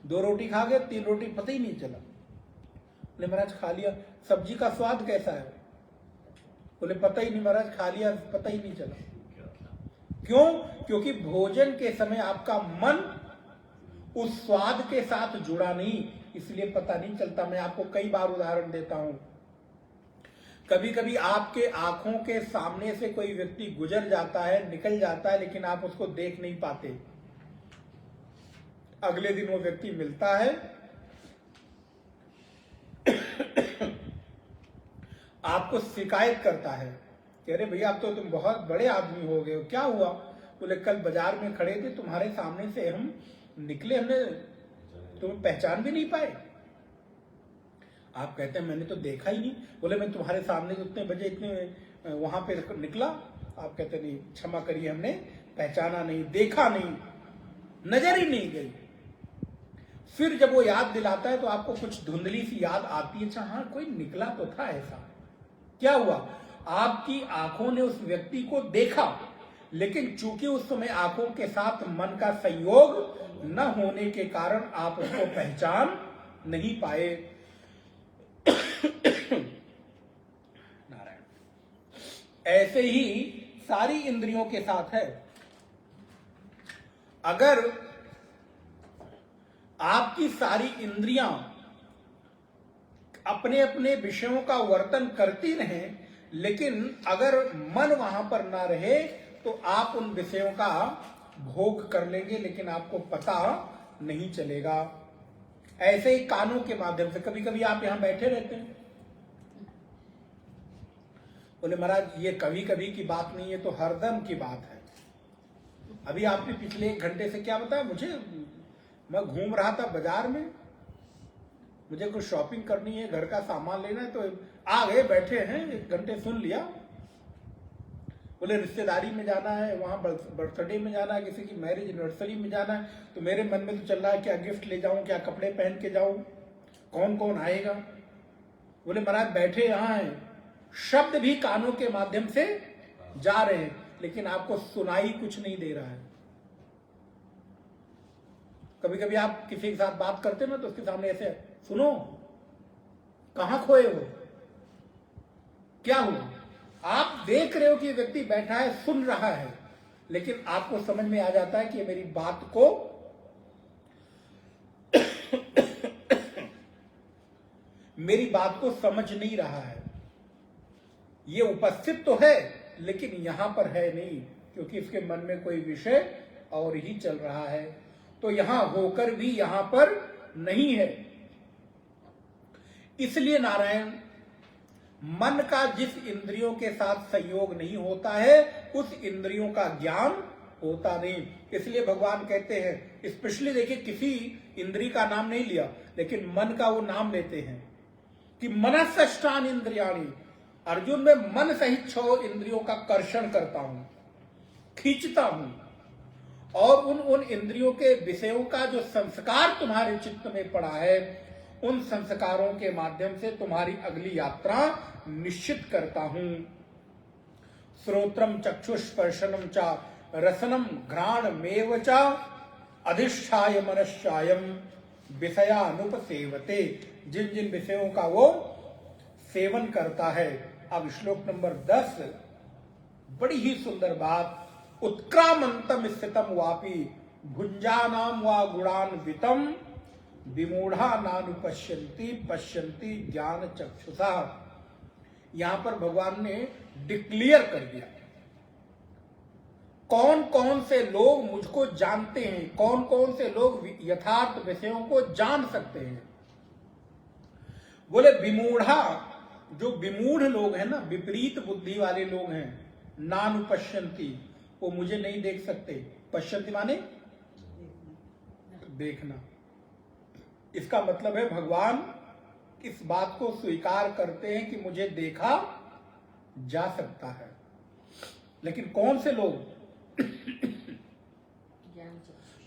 [SPEAKER 1] 2 रोटी खा गए, 3 रोटी, पता ही नहीं चला। बोले महाराज खा लिया, सब्जी का स्वाद कैसा है? बोले पता ही नहीं महाराज, खा लिया, पता ही नहीं चला। क्यों? क्योंकि भोजन के समय आपका मन उस स्वाद के साथ जुड़ा नहीं, इसलिए पता नहीं चलता। मैं आपको कई बार उदाहरण देता हूं। कभी कभी आपके आंखों के सामने से कोई व्यक्ति गुजर जाता है, निकल जाता है, लेकिन आप उसको देख नहीं पाते। अगले दिन वो व्यक्ति मिलता है, आपको शिकायत करता है कि अरे भैया अब तो तुम बहुत बड़े आदमी हो गए हो, क्या हुआ? बोले कल बाजार में खड़े थे, तुम्हारे सामने से हम निकले, हमने तुम्हें पहचान भी नहीं पाए। आप कहते हैं मैंने तो देखा ही नहीं। बोले मैं तुम्हारे सामने उतने बजे इतने वहां पे निकला। आप कहते नहीं, क्षमा करिए, हमने पहचाना नहीं, देखा नहीं, नजर ही नहीं गई। फिर जब वो याद दिलाता है तो आपको कुछ धुंधली सी याद आती है, अच्छा हाँ कोई निकला तो था ऐसा। क्या हुआ? आपकी आंखों ने उस व्यक्ति को देखा, लेकिन चूंकि उस समय आंखों के साथ मन का संयोग न होने के कारण आप उसको पहचान नहीं पाए। नारायण, ऐसे ही सारी इंद्रियों के साथ है। अगर आपकी सारी इंद्रियां अपने अपने विषयों का वर्तन करती रहें, लेकिन अगर मन वहां पर ना रहे तो आप उन विषयों का भोग कर लेंगे, लेकिन आपको पता नहीं चलेगा। ऐसे ही कानों के माध्यम से कभी कभी आप यहां बैठे रहते हैं, बोले महाराज ये कभी कभी की बात नहीं है, तो हरदम की बात है। अभी आपने पिछले 1 घंटे से क्या बताया मुझे? मैं घूम रहा था बाजार में, मुझे कुछ शॉपिंग करनी है, घर का सामान लेना है, तो आ गए, बैठे हैं, 1 घंटे सुन लिया। बोले रिश्तेदारी में जाना है, वहां बर्थडे में जाना है, किसी की मैरिज एनिवर्सरी में जाना है, तो मेरे मन में तो चल रहा है क्या गिफ्ट ले जाऊं, क्या कपड़े पहन के जाऊं, कौन कौन आएगा। बोले महाराज बैठे यहां हैं, शब्द भी कानों के माध्यम से जा रहे हैं, लेकिन आपको सुनाई कुछ नहीं दे रहा है। कभी कभी आप किसी के साथ बात करते ना, तो उसके सामने ऐसे, सुनो कहां खोए हो, क्या हुआ? आप देख रहे हो कि व्यक्ति बैठा है, सुन रहा है, लेकिन आपको समझ में आ जाता है कि मेरी बात को मेरी बात को समझ नहीं रहा है। ये उपस्थित तो है, लेकिन यहां पर है नहीं, क्योंकि इसके मन में कोई विषय और ही चल रहा है। तो यहां होकर भी यहां पर नहीं है। इसलिए नारायण मन का जिस इंद्रियों के साथ संयोग नहीं होता है उस इंद्रियों का ज्ञान होता नहीं। इसलिए भगवान कहते हैं, स्पेशली देखिए, किसी इंद्री का नाम नहीं लिया लेकिन मन का वो नाम लेते हैं कि मनस्ष्टान इंद्रियाणि, अर्जुन में मन सहित 6 इंद्रियों का कर्षण करता हूं, खींचता हूं, और उन इंद्रियों के विषयों का जो संस्कार तुम्हारे चित्त में पड़ा है उन संस्कारों के माध्यम से तुम्हारी अगली यात्रा निश्चित करता हूं। श्रोत्रम चक्षुस्पर्शनम च रसनम घ्राणमेव च अधिष्ठाय मनश्चायम विषयानुपसेवते, जिन जिन विषयों का वो सेवन करता है। अब श्लोक नंबर 10, बड़ी ही सुंदर बात। उत्क्रामंतम स्थितम वापि भुंजानाम वा गुणान्वितम विमूढ़ा नानुपश्यन्ति पश्यन्ति ज्ञान चक्षुषा। यहां पर भगवान ने डिक्लेयर कर दिया कौन कौन से लोग मुझको जानते हैं, कौन कौन से लोग यथार्थ विषयों को जान सकते हैं। बोले विमूढ़ा, जो विमूढ़ लोग हैं ना, विपरीत बुद्धि वाले लोग हैं, नानुपश्यन्ति, वो मुझे नहीं देख सकते। पश्यन्ति माने देखना। इसका मतलब है भगवान इस बात को स्वीकार करते हैं कि मुझे देखा जा सकता है। लेकिन कौन से लोग?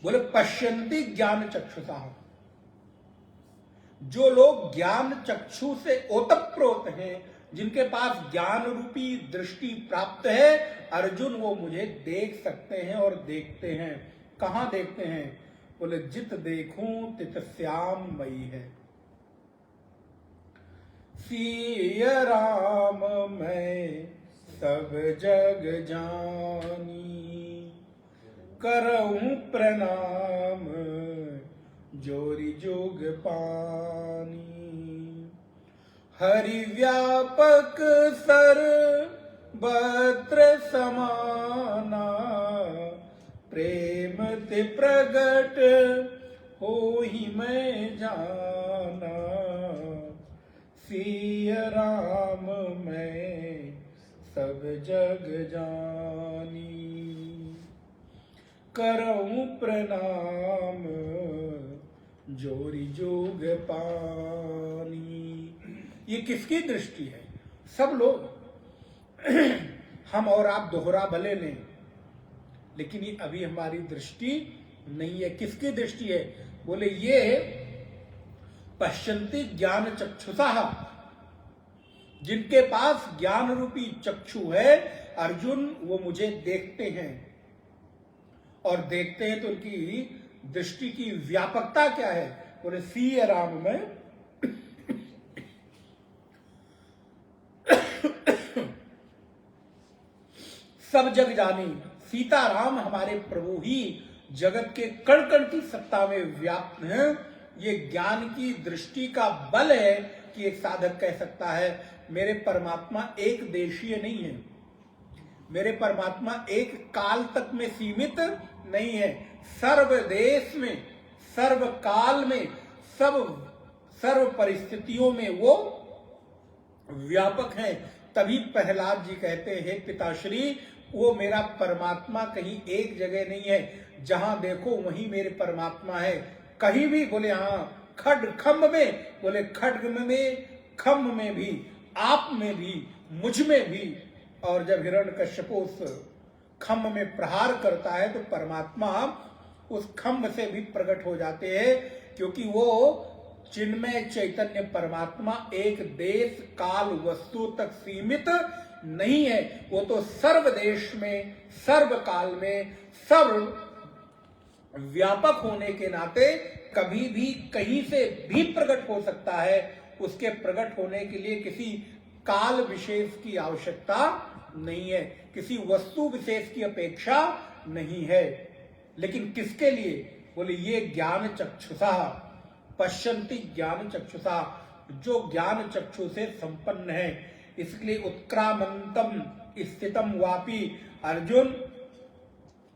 [SPEAKER 1] बोले पश्यन्ति ज्ञान चक्षुषा, जो लोग ज्ञान चक्षु से ओतप्रोत हैं, जिनके पास ज्ञान रूपी दृष्टि प्राप्त है, अर्जुन वो मुझे देख सकते हैं और देखते हैं। कहां देखते हैं? बोले जित देखूं तित श्याम मई है। सिय राम मैं सब जग जानी, करऊं प्रणाम जोरी जोग पानी। हरि व्यापक सर्वत्र समाना, प्रेम ते प्रगट होहि मैं जाना। सिय राम मैं सब जग जानी, करऊं प्रणाम जोरी जोग पानी। ये किसकी दृष्टि है? सब लोग हम और आप दोहरा भले लें, लेकिन ये अभी हमारी दृष्टि नहीं है। किसकी दृष्टि है? बोले ये पश्यन्ति ज्ञान चक्षुषा, जिनके पास ज्ञान रूपी चक्षु है, अर्जुन वो मुझे देखते हैं। और देखते हैं तो उनकी दृष्टि की व्यापकता क्या है? बोले सिय राम में सब जग जानी। सीताराम हमारे प्रभु ही जगत के कण कण की सत्ता में व्याप्त हैं। ये ज्ञान की दृष्टि का बल है कि एक साधक कह सकता है मेरे परमात्मा एक देशीय नहीं है, मेरे परमात्मा एक काल तक में सीमित नहीं है, सर्व देश में, सर्व काल में, सर्व परिस्थितियों में वो व्यापक है। तभी प्रहलाद जी कहते हैं, पिताश्री वो मेरा परमात्मा कहीं एक जगह नहीं है, जहां देखो वहीं मेरे परमात्मा है। कहीं भी? बोले हाँ, खड्ग खम्भ में, बोले खड्ग में, खम्भ में भी, आप में भी, मुझ में भी। और जब हिरण्यकश्यप उस खम्भ में प्रहार करता है तो परमात्मा उस खम्भ से भी प्रकट हो जाते हैं, क्योंकि वो चिन्मय चैतन्य परमात्मा एक देश काल वस्तु तक सीमित नहीं है। वो तो सर्व देश में, सर्व काल में, सर्व व्यापक होने के नाते कभी भी कहीं से भी प्रकट हो सकता है। उसके प्रकट होने के लिए किसी काल विशेष की आवश्यकता नहीं है, किसी वस्तु विशेष की अपेक्षा नहीं है। लेकिन किसके लिए? बोले ये ज्ञान चक्षुषा, पश्यन्ति ज्ञान चक्षुषा, जो ज्ञान चक्षु से संपन्न है। इसलिए उत्क्रामंतम स्थितम वापि, अर्जुन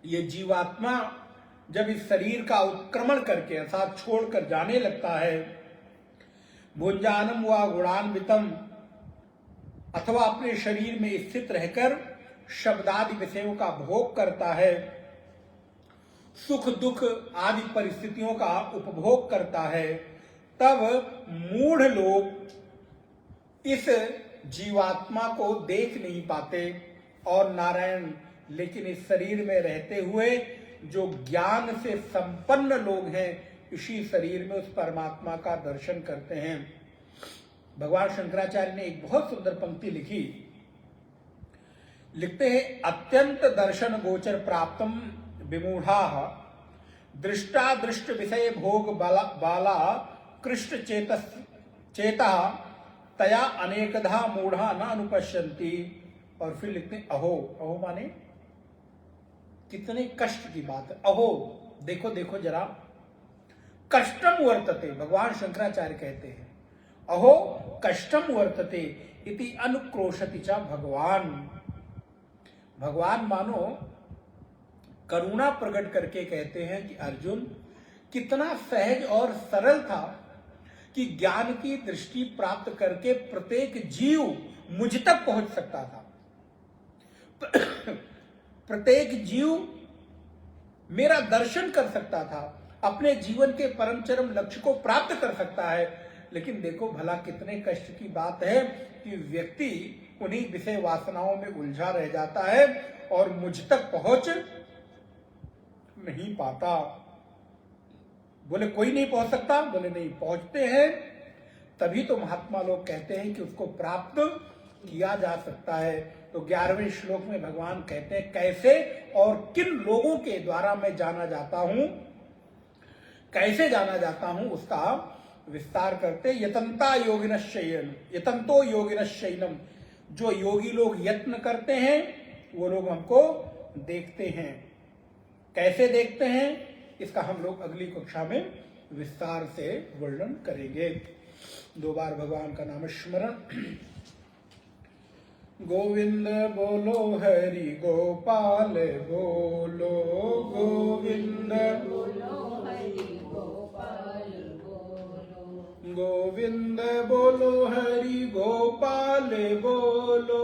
[SPEAKER 1] ये जीवात्मा जब इस शरीर का उत्क्रमण करके अर्थात छोड़कर जाने लगता है, भुंजानम व गुणान्वितम, अथवा अपने शरीर में स्थित रहकर शब्दादि विषयों का भोग करता है, सुख दुख आदि परिस्थितियों का उपभोग करता है, तब मूढ़ लोग इस जीवात्मा को देख नहीं पाते और नारायण लेकिन इस शरीर में रहते हुए जो ज्ञान से संपन्न लोग हैं इसी शरीर में उस परमात्मा का दर्शन करते हैं। भगवान शंकराचार्य ने एक बहुत सुंदर पंक्ति लिखी, लिखते हैं अत्यंत दर्शन गोचर प्राप्तम विमूढ़ा दृष्टा दृष्ट विषय भोग बाला कृष्ट चेता तया अनेकधा मूढ़ा न अनुपश्यन्ति। और फिर लिखते हैं अहो, अहो माने कितने कष्ट की बात है। अहो देखो देखो जरा, कष्टम वर्तते, भगवान शंकराचार्य कहते हैं अहो कष्टम वर्तते इति अनुक्रोशति च भगवान। भगवान मानो करुणा प्रकट करके कहते हैं कि अर्जुन कितना सहज और सरल था कि ज्ञान की दृष्टि प्राप्त करके प्रत्येक जीव मुझ तक पहुंच सकता था। प्रत्येक जीव मेरा दर्शन कर सकता था, अपने जीवन के परम चरम लक्ष्य को प्राप्त कर सकता है। लेकिन देखो भला कितने कष्ट की बात है कि व्यक्ति उन्हीं विषय वासनाओं में उलझा रह जाता है और मुझ तक पहुंच नहीं पाता। बोले कोई नहीं पहुंच सकता, बोले नहीं पहुंचते हैं, तभी तो महात्मा लोग कहते हैं कि उसको प्राप्त किया जा सकता है। तो 11वें श्लोक में भगवान कहते हैं कैसे और किन लोगों के द्वारा मैं जाना जाता हूं, कैसे जाना जाता हूं उसका विस्तार करते। यतंता योगिनश्चयन, यतंतो योगिनश्चयनम, जो योगी लोग यत्न करते हैं वो लोग हमको देखते हैं। कैसे देखते हैं इसका हम लोग अगली कक्षा में विस्तार से वर्णन करेंगे। 2 बार भगवान का नाम स्मरण। गोविंद बोलो हरि गोपाल बोलो, गोविंद
[SPEAKER 3] बोलो हरि गोपाल बोलो,
[SPEAKER 1] गोविंद बोलो हरि गोपाल बोलो,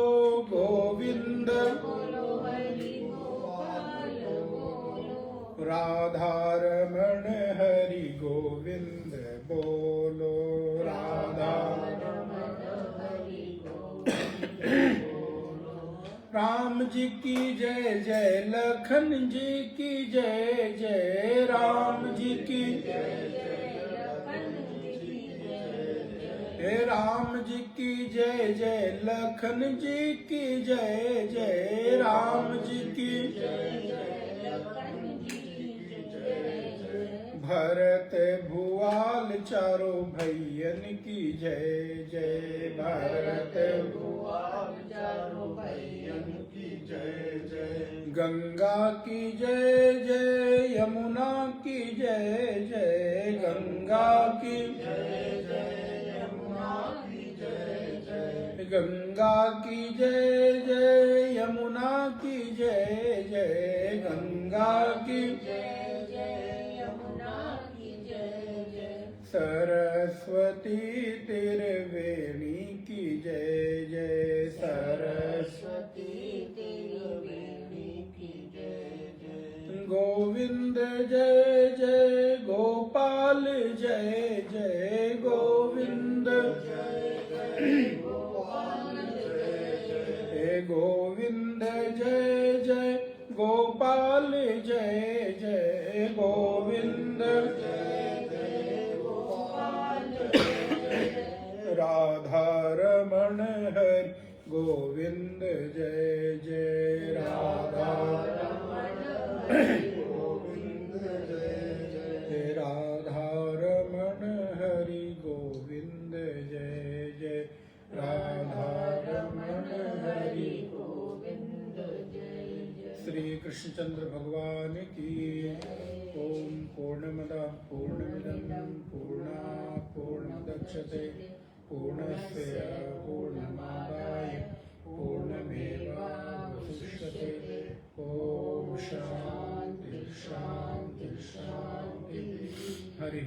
[SPEAKER 1] गोविंद
[SPEAKER 3] बोलो हरि गोपाल बोलो,
[SPEAKER 1] राधा रमण हरि गोविंद बोलो, राधा राम जी की जय जय, लखन जी की जय जय, राम जी की जय जय, राम जी की जय जय, लखन जी की जय जय, राम जी की जय जय, भरत भुआल चारों भैयन की जय जय, भरत भुआल चारों भैयन की जय जय, गंगा की जय जय, यमुना की जय जय, गंगा की जय जय, यमुना की जय जय, गंगा की जय जय, यमुना की जय जय, गंगा की जय जय, यमुना की जय जय, सरस्वती त्रिवेणी की जय जय, सरस्वती त्रिवेणी की जय जय, गोविंद जय जय, गोपाल जय जय, गोविंद जय जय, गोपाल जय जय, गोविंद जय जय, गोपाल जय जय, गोविंद जय जय, गोपाल जय जय, राधा रमण हरि गोविंद जय जय, राधा रमण हरि गोविंद जय जय, राधा रमण हरि गोविंद जय जय, राधा रमण हरि गोविंद जय जय। श्री कृष्णचंद्र भगवान की। ओम पूर्णमदः पूर्णमिदं पूर्णात् पूर्णमुदच्यते पूर्णस्य पूर्णमादाय पूर्णमेवावशिष्यते। ओम शांति शांति शांति। हरि